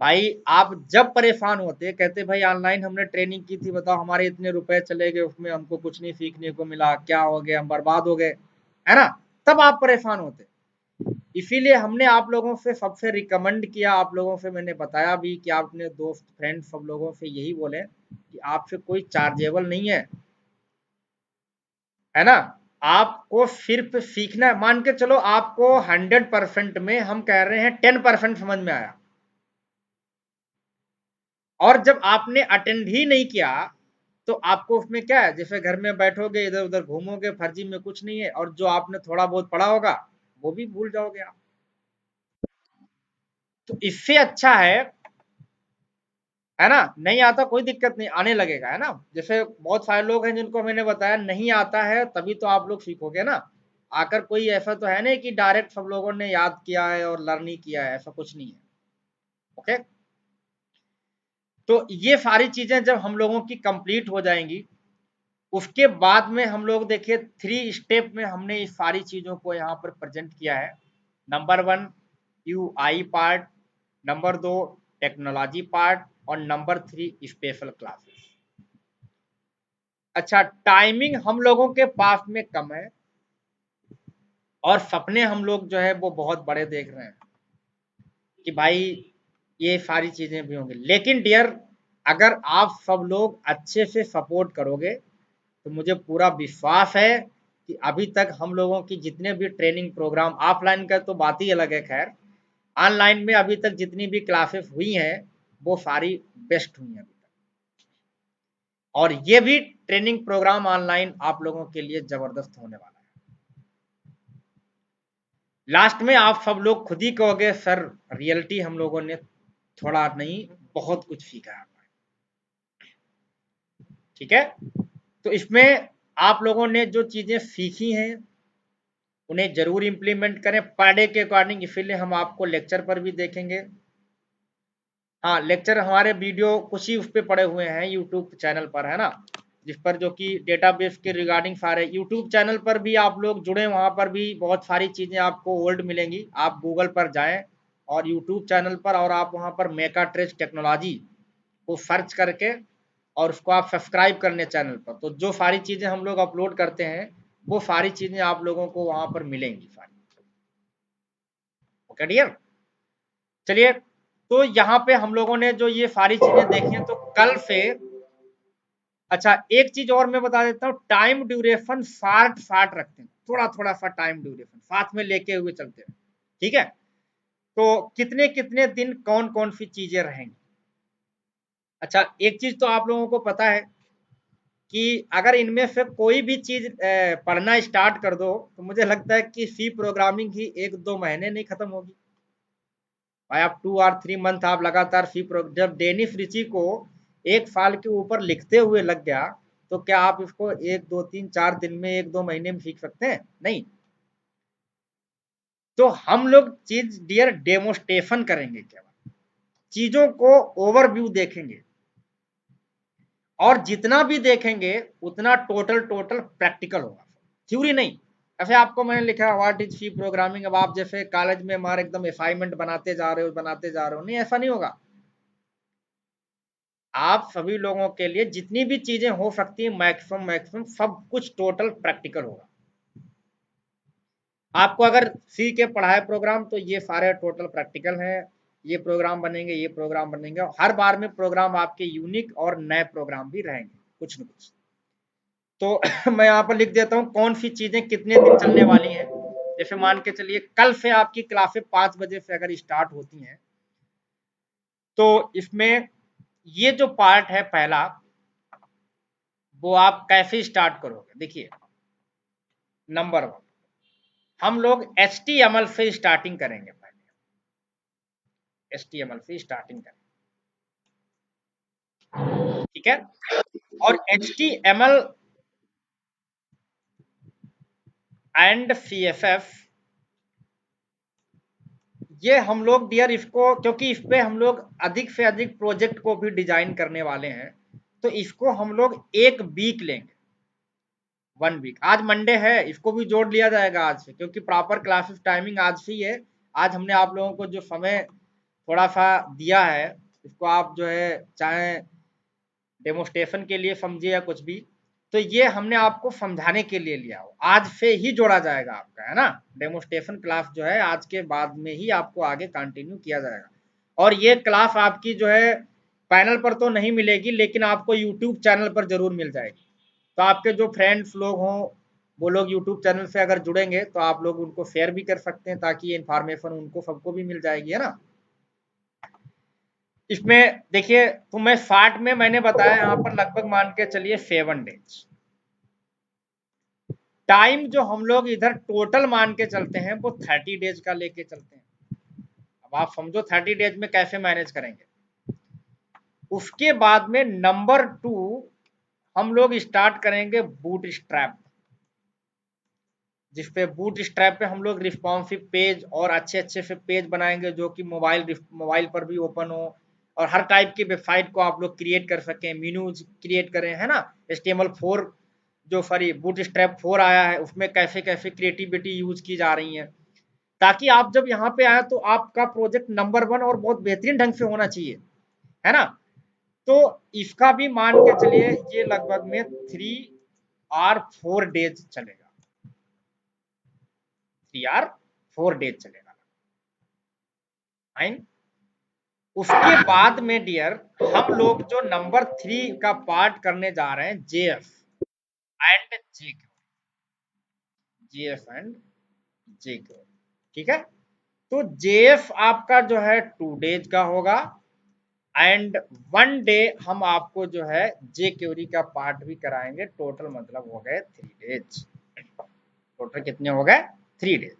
भाई आप जब परेशान होते कहते भाई ऑनलाइन हमने ट्रेनिंग की थी, बताओ हमारे इतने रुपए चले गए, उसमें हमको कुछ नहीं सीखने को मिला, क्या हो गया, हम बर्बाद हो गए, है ना, तब आप परेशान होते। इसीलिए हमने आप लोगों से सबसे रिकमेंड किया, आप लोगों से मैंने बताया भी कि आप अपने दोस्त फ्रेंड सब लोगों से यही बोले कि आपसे कोई चार्जेबल नहीं है ना, आपको सिर्फ सीखना है। मान के चलो आपको 100% में हम कह रहे हैं 10% समझ में आया, और जब आपने अटेंड ही नहीं किया तो आपको उसमें क्या है, जैसे घर में बैठोगे इधर उधर घूमोगे, फर्जी में कुछ नहीं है, और जो आपने थोड़ा बहुत पढ़ा होगा वो भी भूल जाओगे आप। तो इससे अच्छा है ना, नहीं आता कोई दिक्कत नहीं, आने लगेगा, है ना। जैसे बहुत सारे लोग हैं जिनको मैंने बताया नहीं आता है, तभी तो आप लोग सीखोगे ना। आकर कोई ऐसा तो है नहीं कि डायरेक्ट सब लोगों ने याद किया है और लर्न ही किया है, ऐसा कुछ नहीं है। ओके, तो ये सारी चीजें जब हम लोगों की कंप्लीट हो जाएंगी, उसके बाद में हम लोग देखिए 3 स्टेप में हमने इस सारी चीजों को यहाँ पर प्रेजेंट किया है। Number 1 UI part, number 2 technology part, और नंबर 3 स्पेशल क्लासेस। अच्छा, टाइमिंग हम लोगों के पास में कम है और सपने हम लोग जो है वो बहुत बड़े देख रहे हैं कि भाई ये सारी चीजें भी होंगी, लेकिन डियर अगर आप सब लोग अच्छे से सपोर्ट करोगे तो मुझे पूरा विश्वास है कि अभी तक हम लोगों की जितने भी ट्रेनिंग प्रोग्राम, ऑफलाइन का तो बात ही अलग है, खैर ऑनलाइन में अभी तक जितनी भी क्लासेस हुई हैं वो सारी बेस्ट हुई हैं अभी तक, और ये भी ट्रेनिंग प्रोग्राम ऑनलाइन आप लोगों के लिए जबरदस्त होने वाला है। लास्ट में आप सब लोग खुद ही कहोगे सर रियलिटी हम लोगों ने थोड़ा नहीं बहुत कुछ सीखा है। ठीक है, तो इसमें आप लोगों ने जो चीजें सीखी हैं उन्हें जरूर इंप्लीमेंट करें पर डे के अकॉर्डिंग, इसीलिए हम आपको लेक्चर पर भी देखेंगे, हाँ, लेक्चर हमारे वीडियो कुछ ही उस पे पड़े हुए हैं यूट्यूब चैनल पर, है ना, जिस पर जो कि डेटाबेस के रिगार्डिंग सारे यूट्यूब चैनल पर भी आप लोग जुड़े, वहाँ पर भी बहुत सारी चीज़ें आपको ओल्ड मिलेंगी। आप गूगल पर जाएं और यूट्यूब चैनल पर, और आप वहाँ पर मेकाट्रेज टेक्नोलॉजी को सर्च करके और उसको आप सब्सक्राइब करने चैनल पर, तो जो सारी चीज़ें हम लोग अपलोड करते हैं वो सारी चीज़ें आप लोगों को वहाँ पर मिलेंगी सारी। ओके डियर, चलिए, तो यहाँ पे हम लोगों ने जो ये सारी चीजें देखी हैं, तो कल से, अच्छा एक चीज और मैं बता देता हूँ, टाइम ड्यूरेशन शार्ट शार्ट रखते हैं, थोड़ा थोड़ा सा टाइम ड्यूरेशन साथ में लेके हुए चलते हैं, ठीक है। तो कितने कितने दिन कौन कौन सी चीजें रहेंगी। अच्छा एक चीज तो आप लोगों को पता है कि अगर इनमें से कोई भी चीज पढ़ना स्टार्ट कर दो, तो मुझे लगता है कि सी प्रोग्रामिंग ही 1-2 महीने नहीं खत्म होगी भाई। आप 2 और 3 मंथ आप लगातार जब डेनिस रिची को 1 साल के ऊपर लिखते हुए लग गया, तो क्या आप इसको 1-2-3-4 दिन में 1-2 महीने में सीख सकते हैं? नहीं। तो हम लोग चीज डियर डेमोस्ट्रेशन करेंगे, केवल चीजों को ओवरव्यू देखेंगे, और जितना भी देखेंगे उतना टोटल टोटल प्रैक्टिकल होगा, थ्योरी नहीं। ऐसे आपको मैंने लिखा व्हाट इज सी प्रोग्रामिंग, अब आप जैसे कॉलेज में हमारे एकदम असाइनमेंट बनाते जा रहे हो बनाते जा रहे हो, नहीं ऐसा नहीं होगा। आप सभी लोगों के लिए जितनी भी चीजें हो सकती है मैक्सिमम मैक्सिमम सब कुछ टोटल प्रैक्टिकल होगा। आपको अगर सी के पढ़ाए प्रोग्राम, तो ये सारे टोटल प्रैक्टिकल हैं, ये प्रोग्राम बनेंगे, ये प्रोग्राम बनेंगे, और हर बार में प्रोग्राम आपके यूनिक और नए प्रोग्राम भी रहेंगे कुछ न कुछ। तो मैं यहाँ पर लिख देता हूँ कौन सी चीजें कितने दिन चलने वाली हैं। जैसे मान के चलिए कल से आपकी क्लासें 5 बजे से अगर स्टार्ट होती हैं, तो इसमें ये जो पार्ट है पहला, वो आप कैसे स्टार्ट करोगे। देखिए, नंबर 1 हम लोग HTML से स्टार्टिंग करेंगे, पहले HTML से स्टार्टिंग करेंगे, ठीक है। और HTML एंड CSS, ये हम लोग डियर इसको, क्योंकि इस पे हम लोग अधिक से अधिक प्रोजेक्ट को भी डिजाइन करने वाले हैं, तो इसको हम लोग 1 वीक लेंगे, 1 वीक। आज मंडे है, इसको भी जोड़ लिया जाएगा आज से, क्योंकि प्रॉपर क्लासेस टाइमिंग आज से ही है। आज हमने आप लोगों को जो समय थोड़ा सा दिया है, इसको आप जो है चाहे डेमोस्ट्रेशन के लिए समझिए या कुछ भी, तो ये हमने आपको समझाने के लिए लिया हो, आज से ही जोड़ा जाएगा आपका, है ना। डेमोस्ट्रेशन क्लास जो है आज के बाद में ही आपको आगे कंटिन्यू किया जाएगा, और ये क्लास आपकी जो है पैनल पर तो नहीं मिलेगी, लेकिन आपको यूट्यूब चैनल पर जरूर मिल जाएगी। तो आपके जो फ्रेंड्स लोग हों, वो लोग यूट्यूब चैनल से अगर जुड़ेंगे, तो आप लोग उनको शेयर भी कर सकते हैं, ताकि ये इन्फॉर्मेशन उनको सबको भी मिल जाएगी, है ना। इसमें देखिए, तो मैं 60 में मैंने बताया, यहाँ पर लगभग मान के चलिए 7 डेज टाइम जो हम लोग इधर टोटल मान के चलते हैं, वो 30 डेज का लेके चलते हैं। अब आप समझो 30 डेज में कैसे मैनेज करेंगे। उसके बाद में नंबर 2 हम लोग स्टार्ट करेंगे बूट स्ट्रैप, जिसपे बूट स्ट्रैप पे हम लोग रिस्पॉन्सिव पेज और अच्छे अच्छे से पेज बनाएंगे, जो कि मोबाइल पर भी ओपन हो, और हर टाइप की वेबसाइट को आप लोग क्रिएट कर सकें, मेन्यूज क्रिएट करें, है ना। HTML4 जो सॉरी बूट स्ट्रैप 4 आया है, उसमें कैसे कैसे क्रिएटिविटी यूज की जा रही है, ताकि आप जब यहाँ पे आए तो आपका प्रोजेक्ट नंबर 1 और बहुत बेहतरीन ढंग से होना चाहिए, है ना। तो इसका भी मान के चलिए ये लगभग में 3 और 4 डेज चलेगा, 3 और 4 डेज चलेगा, फाइन। उसके बाद में डियर हम लोग जो नंबर 3 का पार्ट करने जा रहे हैं, JS and JQ, JS and JQ, ठीक है। तो JS आपका जो है 2 डेज का होगा, एंड 1 डे हम आपको जो है JQuery का पार्ट भी कराएंगे, टोटल मतलब हो गए 3 डेज। टोटल कितने हो गए? 3 डेज।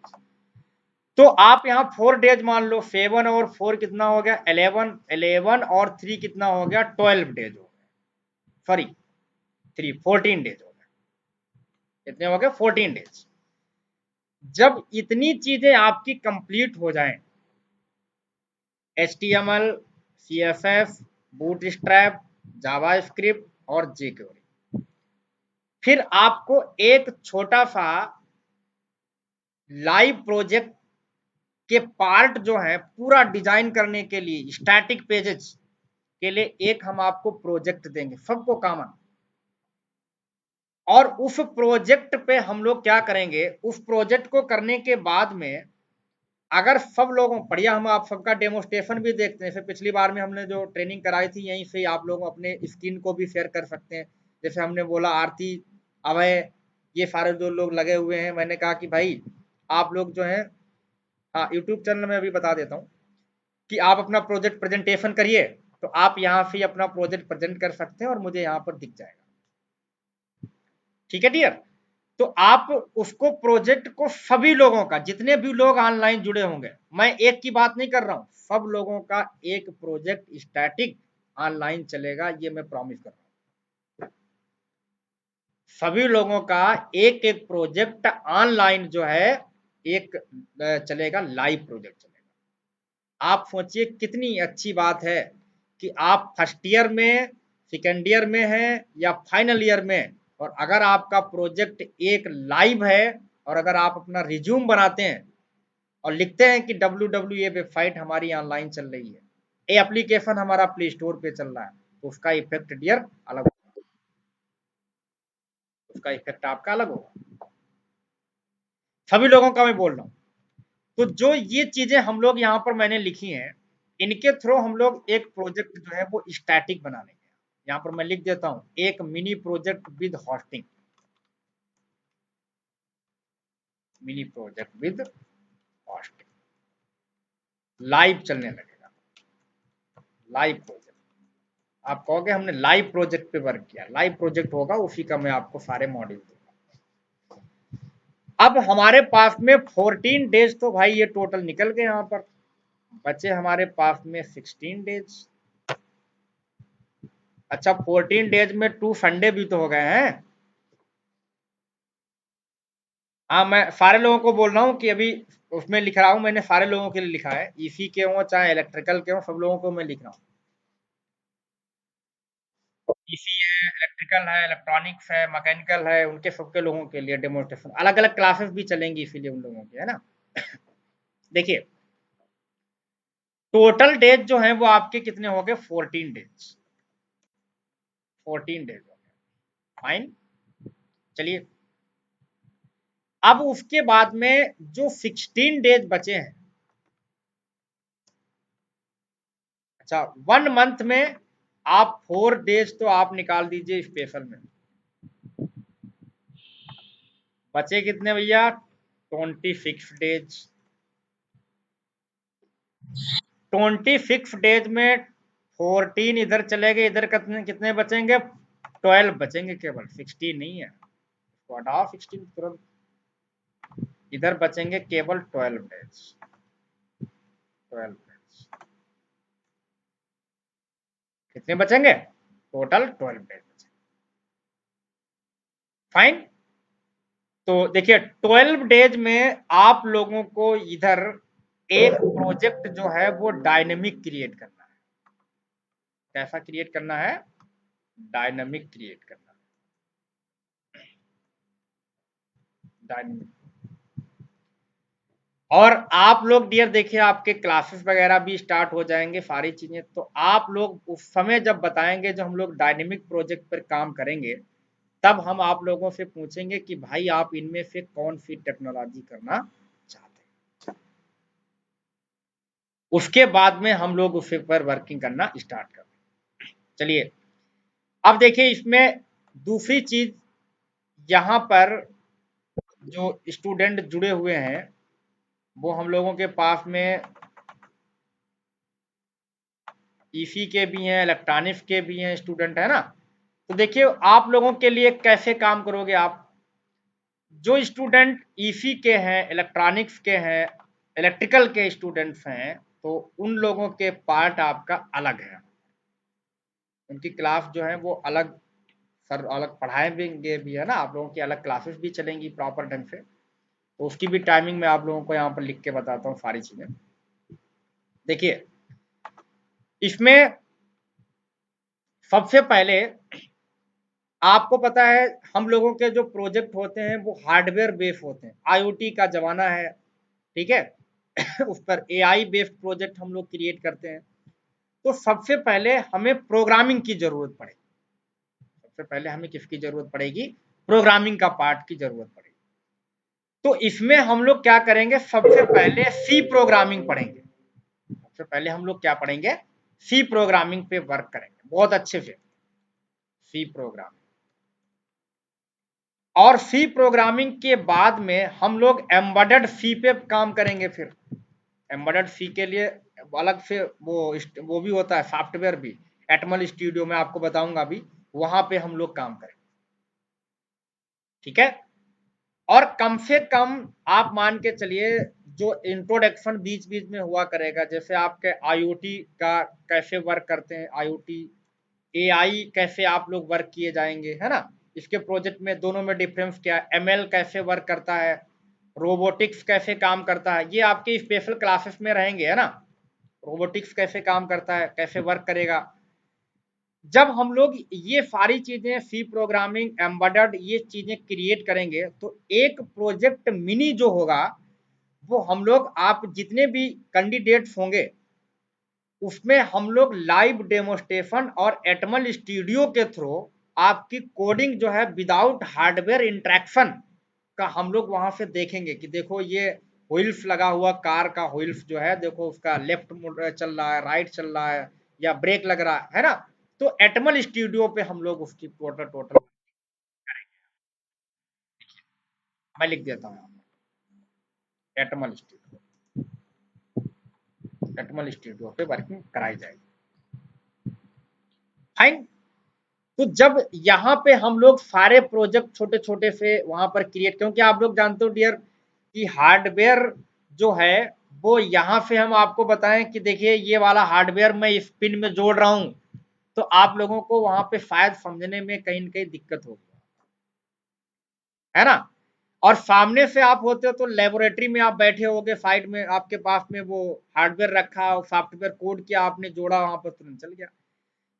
तो आप यहाँ 4 डेज मान लो, 7 और 4 कितना हो गया? 11, 11 और 3 कितना हो गया? 12 डेज हो गया, सॉरी 14 डेज हो गए। कितने हो गए? 14 डेज। जब इतनी चीजें आपकी कंप्लीट हो जाएं, HTML CSS, बूटस्ट्रैप, जावास्क्रिप्ट और jQuery। फिर आपको एक छोटा सा लाइव प्रोजेक्ट के पार्ट जो है पूरा डिजाइन करने के लिए स्टैटिक पेजेस के लिए एक हम आपको प्रोजेक्ट देंगे, सबको कॉमन। और उस प्रोजेक्ट पे हम लोग क्या करेंगे, उस प्रोजेक्ट को करने के बाद में अगर सब लोगों बढ़िया, हम आप सबका डेमोस्ट्रेशन भी देखते हैं। फिर पिछली बार में हमने जो ट्रेनिंग कराई थी यहीं से आप लोग अपने स्क्रीन को भी शेयर कर सकते हैं। जैसे हमने बोला आरती, अभय, ये सारे जो लोग लगे हुए हैं, मैंने कहा कि भाई आप लोग जो है, हाँ यूट्यूब चैनल में अभी बता देता हूँ कि आप अपना प्रोजेक्ट प्रेजेंटेशन करिए, तो आप यहाँ से अपना प्रोजेक्ट प्रेजेंट कर सकते हैं और मुझे यहाँ पर दिख जाएगा। ठीक है डियर। तो आप उसको प्रोजेक्ट को सभी लोगों का, जितने भी लोग ऑनलाइन जुड़े होंगे, मैं एक की बात नहीं कर रहा हूं, सब लोगों का एक प्रोजेक्ट स्टैटिक ऑनलाइन चलेगा, ये मैं प्रॉमिस कर रहा हूं। सभी लोगों का एक एक प्रोजेक्ट ऑनलाइन जो है एक चलेगा, लाइव प्रोजेक्ट चलेगा। आप सोचिए कितनी अच्छी बात है कि आप फर्स्ट ईयर में, सेकेंड ईयर में है या फाइनल ईयर में, और अगर आपका प्रोजेक्ट एक लाइव है और अगर आप अपना रिज्यूम बनाते हैं और लिखते हैं कि www वेबसाइट हमारी ऑनलाइन चल रही है, ये एप्लीकेशन हमारा प्ले स्टोर पे चल रहा है, तो उसका इफेक्ट डियर अलग होगा, उसका इफेक्ट आपका अलग होगा। सभी लोगों का मैं बोल रहा हूँ। तो जो ये चीजें हम लोग यहाँ पर मैंने लिखी हैं, इनके थ्रू हम लोग एक प्रोजेक्ट जो है वो स्टैटिक बना लेंगे। यहाँ पर मैं लिख देता हूँ, एक mini project with hosting, mini project with hosting live चलने लगेगा। लाइव प्रोजेक्ट, आप कहोगे हमने लाइव प्रोजेक्ट पे वर्क किया, लाइव प्रोजेक्ट होगा, उसी का मैं आपको सारे मॉड्यूल दूंगा। अब हमारे पास में 14 डेज तो भाई ये टोटल निकल गए, यहाँ पर बचे हमारे पास में 16 डेज। अच्छा 14 डेज में 2 संडे भी तो हो गए हैं। हाँ मैं सारे लोगों को बोल रहा हूँ कि अभी उसमें लिख रहा हूँ, मैंने सारे लोगों के लिए लिखा है, ईसी के हो चाहे इलेक्ट्रिकल के हो, सब लोगों को मैं लिख रहा हूँ। ईसी है, इलेक्ट्रिकल है, इलेक्ट्रॉनिक्स है, मैकेनिकल है, उनके सबके लोगों के लिए डेमोन्स्ट्रेशन, अलग अलग क्लासेस भी चलेंगी इसीलिए उन लोगों की, है ना। देखिए टोटल डेज जो है वो आपके कितने हो गए, 14 डेज, 14 डेज हो गए। फाइन, चलिए अब उसके बाद में जो 16 डेज बचे हैं, अच्छा 1 मंथ में आप 4 डेज तो आप निकाल दीजिए स्पेशल में, बचे कितने भैया, 26 डेज। 26 डेज में 14 इधर चले गए, इधर कितने कितने बचेंगे, 12 बचेंगे केवल, 16 नहीं है, तो हटाओ 16 तुरंत, इधर बचेंगे केवल 12 डेज, 12 डेज कितने बचेंगे, टोटल 12 डेज बचेंगे। फाइन, तो देखिए 12 डेज में आप लोगों को इधर एक प्रोजेक्ट जो है वो डायनेमिक क्रिएट करना है। कैसा क्रिएट करना है, डायनेमिक क्रिएट करना है, डायनेमिक। और आप लोग डियर देखिए आपके क्लासेस वगैरह भी स्टार्ट हो जाएंगे सारी चीजें, तो आप लोग उस समय जब बताएंगे, जब हम लोग डायनेमिक प्रोजेक्ट पर काम करेंगे, तब हम आप लोगों से पूछेंगे कि भाई आप इनमें से कौन सी टेक्नोलॉजी करना चाहते हैं, उसके बाद में हम लोग उस पर वर्किंग करना स्टार्ट करते हैं। चलिए अब देखिए इसमें दूसरी चीज, यहाँ पर जो स्टूडेंट जुड़े हुए हैं वो हम लोगों के पास में ईसी के भी हैं, इलेक्ट्रॉनिक्स के भी हैं स्टूडेंट, है ना। तो देखिए आप लोगों के लिए कैसे काम करोगे आप, जो स्टूडेंट ईसी के हैं, इलेक्ट्रॉनिक्स के हैं, इलेक्ट्रिकल के स्टूडेंट्स हैं, तो उन लोगों के पार्ट आपका अलग है, उनकी क्लास जो है वो अलग, सर अलग पढ़ाएंगे भी, है ना, आप लोगों की अलग क्लासेस भी चलेंगी प्रॉपर ढंग से, तो उसकी भी टाइमिंग मैं आप लोगों को यहाँ पर लिख के बताता हूँ सारी चीजें। देखिए इसमें सबसे पहले आपको पता है हम लोगों के जो प्रोजेक्ट होते हैं वो हार्डवेयर बेस्ड होते हैं, आईओटी का जमाना है, ठीक है। उस पर एआई बेस्ड प्रोजेक्ट हम लोग क्रिएट करते हैं। तो सबसे पहले हमें प्रोग्रामिंग की जरूरत पड़ेगी। सबसे पहले हमें किसकी जरूरत पड़ेगी? प्रोग्रामिंग का पार्ट की जरूरत पड़ेगी। तो इसमें हम लोग क्या करेंगे? सबसे पहले सी प्रोग्रामिंग पढ़ेंगे। सबसे पहले हम लोग क्या पढ़ेंगे? सी प्रोग्रामिंग पे वर्क करेंगे बहुत अच्छे से, सी प्रोग्रामिंग। और सी प्रोग्रामिंग के बाद में हम लोग एम्बेडेड सी पे काम करेंगे। फिर एम्बेडेड सी के लिए अलग से वो भी होता है सॉफ्टवेयर भी, एटमल स्टूडियो में आपको बताऊंगा अभी, वहां पे हम लोग काम करेंगे, ठीक है। और कम से कम आप मान के चलिए जो इंट्रोडक्शन बीच बीच में हुआ करेगा, जैसे आपके आईओटी का कैसे वर्क करते हैं, आईओटी एआई कैसे आप लोग वर्क किए जाएंगे, है ना। इसके प्रोजेक्ट में दोनों में डिफरेंस क्या है, एमएल कैसे वर्क करता है, रोबोटिक्स कैसे काम करता है, ये आपके स्पेशल क्लासेस में रहेंगे, है ना। रोबोटिक्स कैसे काम करता है, कैसे वर्क करेगा। जब हम लोग ये सारी चीजें सी प्रोग्रामिंग एम्बेडेड ये चीजें क्रिएट करेंगे तो एक प्रोजेक्ट मिनी जो होगा वो हम लोग, आप जितने भी कैंडिडेट्स होंगे उसमें हम लोग लाइव डेमोस्ट्रेशन और एटमल स्टूडियो के थ्रू आपकी कोडिंग जो है विदाउट हार्डवेयर इंटरेक्शन का हम लोग वहां से देखेंगे कि देखो ये व्हील्स लगा हुआ कार का व्हील्स जो है, देखो उसका लेफ्ट चल रहा है, राइट चल रहा है, या ब्रेक लग रहा है ना। तो एटमल स्टूडियो पे हम लोग उसकी टोटल टोटल मैं लिख देता हूँ, एटमल स्टूडियो, एटमल स्टूडियो पे वर्किंग कराई जाएगी। फाइन। तो जब यहाँ पे हम लोग सारे प्रोजेक्ट छोटे छोटे से वहां पर क्रिएट, क्योंकि आप लोग जानते हो डियर कि हार्डवेयर जो है वो यहाँ से हम आपको बताएं कि देखिए ये वाला हार्डवेयर मैं इस पिन में जोड़ रहा हूँ, तो आप लोगों को वहां पे शायद समझने में कहीं न कहीं दिक्कत होगी, है ना। और सामने से आप होते हो तो लेबोरेटरी में आप बैठे होगे, साइड में आपके पास में वो हार्डवेयर रखा, सॉफ्टवेयर कोड किया आपने, जोड़ा वहां पर तुरंत चल गया।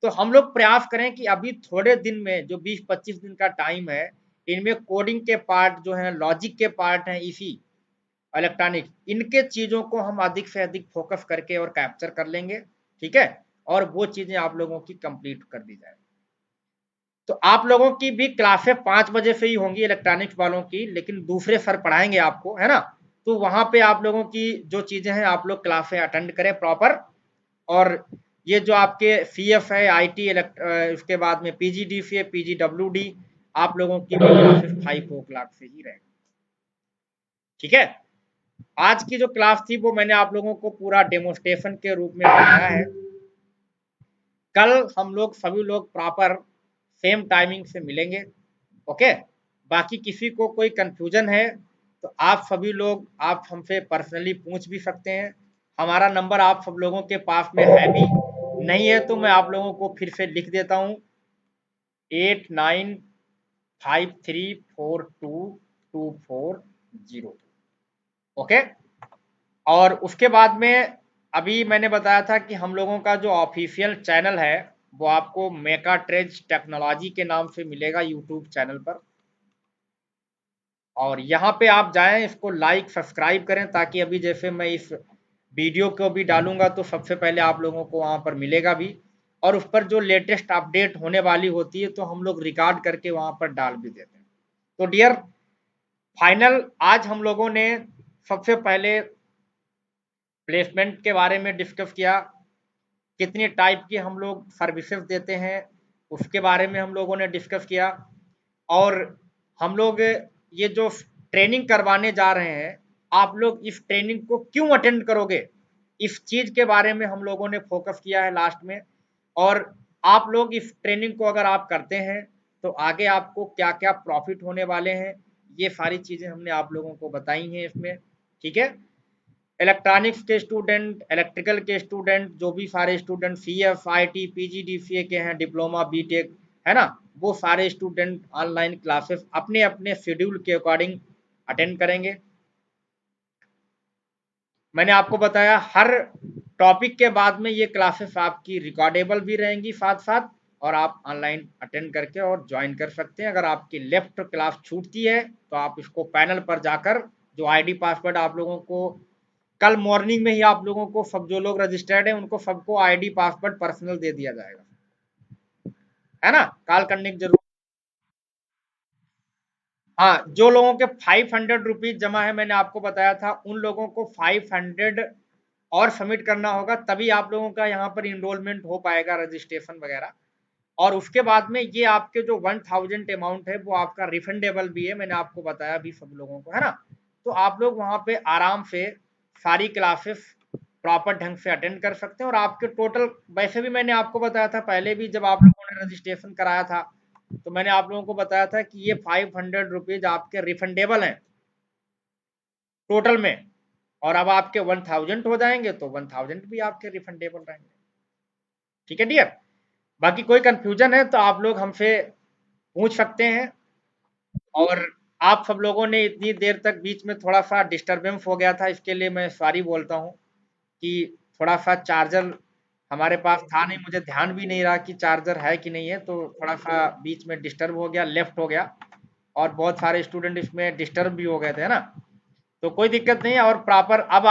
तो हम लोग प्रयास करें कि अभी थोड़े दिन में जो 20-25 दिन का टाइम है, इनमें कोडिंग के पार्ट जो है, लॉजिक के पार्ट हैं, इसी इलेक्ट्रॉनिक, इनके चीजों को हम अधिक से अधिक फोकस करके और कैप्चर कर लेंगे, ठीक है। और वो चीजें आप लोगों की कंप्लीट कर दी जाए। तो आप लोगों की भी क्लासें 5 बजे से ही होंगी इलेक्ट्रॉनिक्स वालों की, लेकिन दूसरे सर पढ़ाएंगे आपको, है ना। तो वहां पे आप लोगों की जो चीजें हैं आप लोग क्लासें अटेंड करें प्रॉपर। और ये जो आपके सी एफ है, आई टी उसके बाद में पीजीडीसी है, पीजीडब्ल्यूडी, आप लोगों की भी क्लासेस 5 o'clock से ही रहेगी, ठीक है। आज की जो क्लास थी वो मैंने आप लोगों को पूरा डेमोस्ट्रेशन के रूप में बनाया है। कल हम लोग सभी लोग प्रॉपर सेम टाइमिंग से मिलेंगे, ओके। बाकी किसी को कोई कंफ्यूजन है तो आप सभी लोग आप हमसे पर्सनली पूछ भी सकते हैं। हमारा नंबर आप सब लोगों के पास में है भी, नहीं है तो मैं आप लोगों को फिर से लिख देता हूँ, 89534224, ओके। और उसके बाद में अभी मैंने बताया था कि हम लोगों का जो ऑफिशियल चैनल है वो आपको मेका ट्रेज टेक्नोलॉजी के नाम से मिलेगा यूट्यूब चैनल पर। और यहाँ पे आप जाएं, इसको लाइक सब्सक्राइब करें, ताकि अभी जैसे मैं इस वीडियो को भी डालूंगा तो सबसे पहले आप लोगों को वहाँ पर मिलेगा भी। और उस पर जो लेटेस्ट अपडेट होने वाली होती है तो हम लोग रिकॉर्ड करके वहाँ पर डाल भी देते हैं। तो डियर फाइनल, आज हम लोगों ने सबसे पहले प्लेसमेंट के बारे में डिस्कस किया, कितनी टाइप की हम लोग सर्विसेज देते हैं उसके बारे में हम लोगों ने डिस्कस किया। और हम लोग ये जो ट्रेनिंग करवाने जा रहे हैं, आप लोग इस ट्रेनिंग को क्यों अटेंड करोगे, इस चीज के बारे में हम लोगों ने फोकस किया है लास्ट में। और आप लोग इस ट्रेनिंग को अगर आप करते हैं तो आगे आपको क्या क्या प्रॉफिट होने वाले हैं, ये सारी चीजें हमने आप लोगों को बताई हैं इसमें, ठीक है। इलेक्ट्रॉनिक्स के स्टूडेंट, इलेक्ट्रिकल के स्टूडेंट, जो भी सारे student C F I T P G D C A के हैं, डिप्लोमा बी टेक, है ना, वो सारे स्टूडेंट ऑनलाइन क्लासेस अपने अपने शेड्यूल के अकॉर्डिंग अटेंड करेंगे। मैंने आपको बताया हर टॉपिक के बाद में ये क्लासेस आपकी रिकॉर्डेबल भी रहेंगी साथ साथ, और आप ऑनलाइन अटेंड करके और ज्वाइन कर सकते हैं। अगर आपकी लेफ्ट क्लास छूटती है तो आप इसको पैनल पर जाकर जो आईडी पासवर्ड आप लोगों को कल मॉर्निंग में ही आप लोगों को सब जो लोग रजिस्टर्ड हैं उनको सबको आईडी पासवर्ड पर्सनल दे दिया जाएगा, है ना, कॉल करने की जरूरत। हाँ, जो लोगों के 500 रुपीज जमा है मैंने आपको बताया था, उन लोगों को 500 और सबमिट करना होगा, तभी आप लोगों का यहाँ पर इनरोलमेंट हो पाएगा, रजिस्ट्रेशन वगैरह। और उसके बाद में ये आपके जो 1000 अमाउंट है वो आपका रिफंडेबल भी है, मैंने आपको बताया भी सब लोगों को, है ना। तो आप लोग वहाँ पे आराम से सारी क्लासेस प्रॉपर ढंग से अटेंड कर सकते हैं। और आपके टोटल, वैसे भी मैंने आपको बताया था पहले भी जब आप लोगों ने रजिस्ट्रेशन कराया था, तो मैंने आप लोगों को बताया था कि ये 500 रुपीज आपके रिफंडेबल हैं टोटल में, और अब आपके 1000 हो जाएंगे तो 1000 भी आपके रिफंडेबल रहेंगे। ठीक है डियर, बाकी कोई कंफ्यूजन है तो आप लोग हमसे पूछ सकते हैं। और आप सब लोगों ने इतनी देर तक बीच में थोड़ा सा डिस्टरबेंस हो गया था, इसके लिए मैं सॉरी बोलता हूँ कि थोड़ा सा चार्जर हमारे पास था नहीं, मुझे ध्यान भी नहीं रहा कि चार्जर है कि नहीं है, तो थोड़ा सा बीच में डिस्टर्ब हो गया, लेफ्ट हो गया, और बहुत सारे स्टूडेंट इसमें डिस्टर्ब भी हो गए थे, है ना। तो कोई दिक्कत नहीं है, और प्रॉपर अब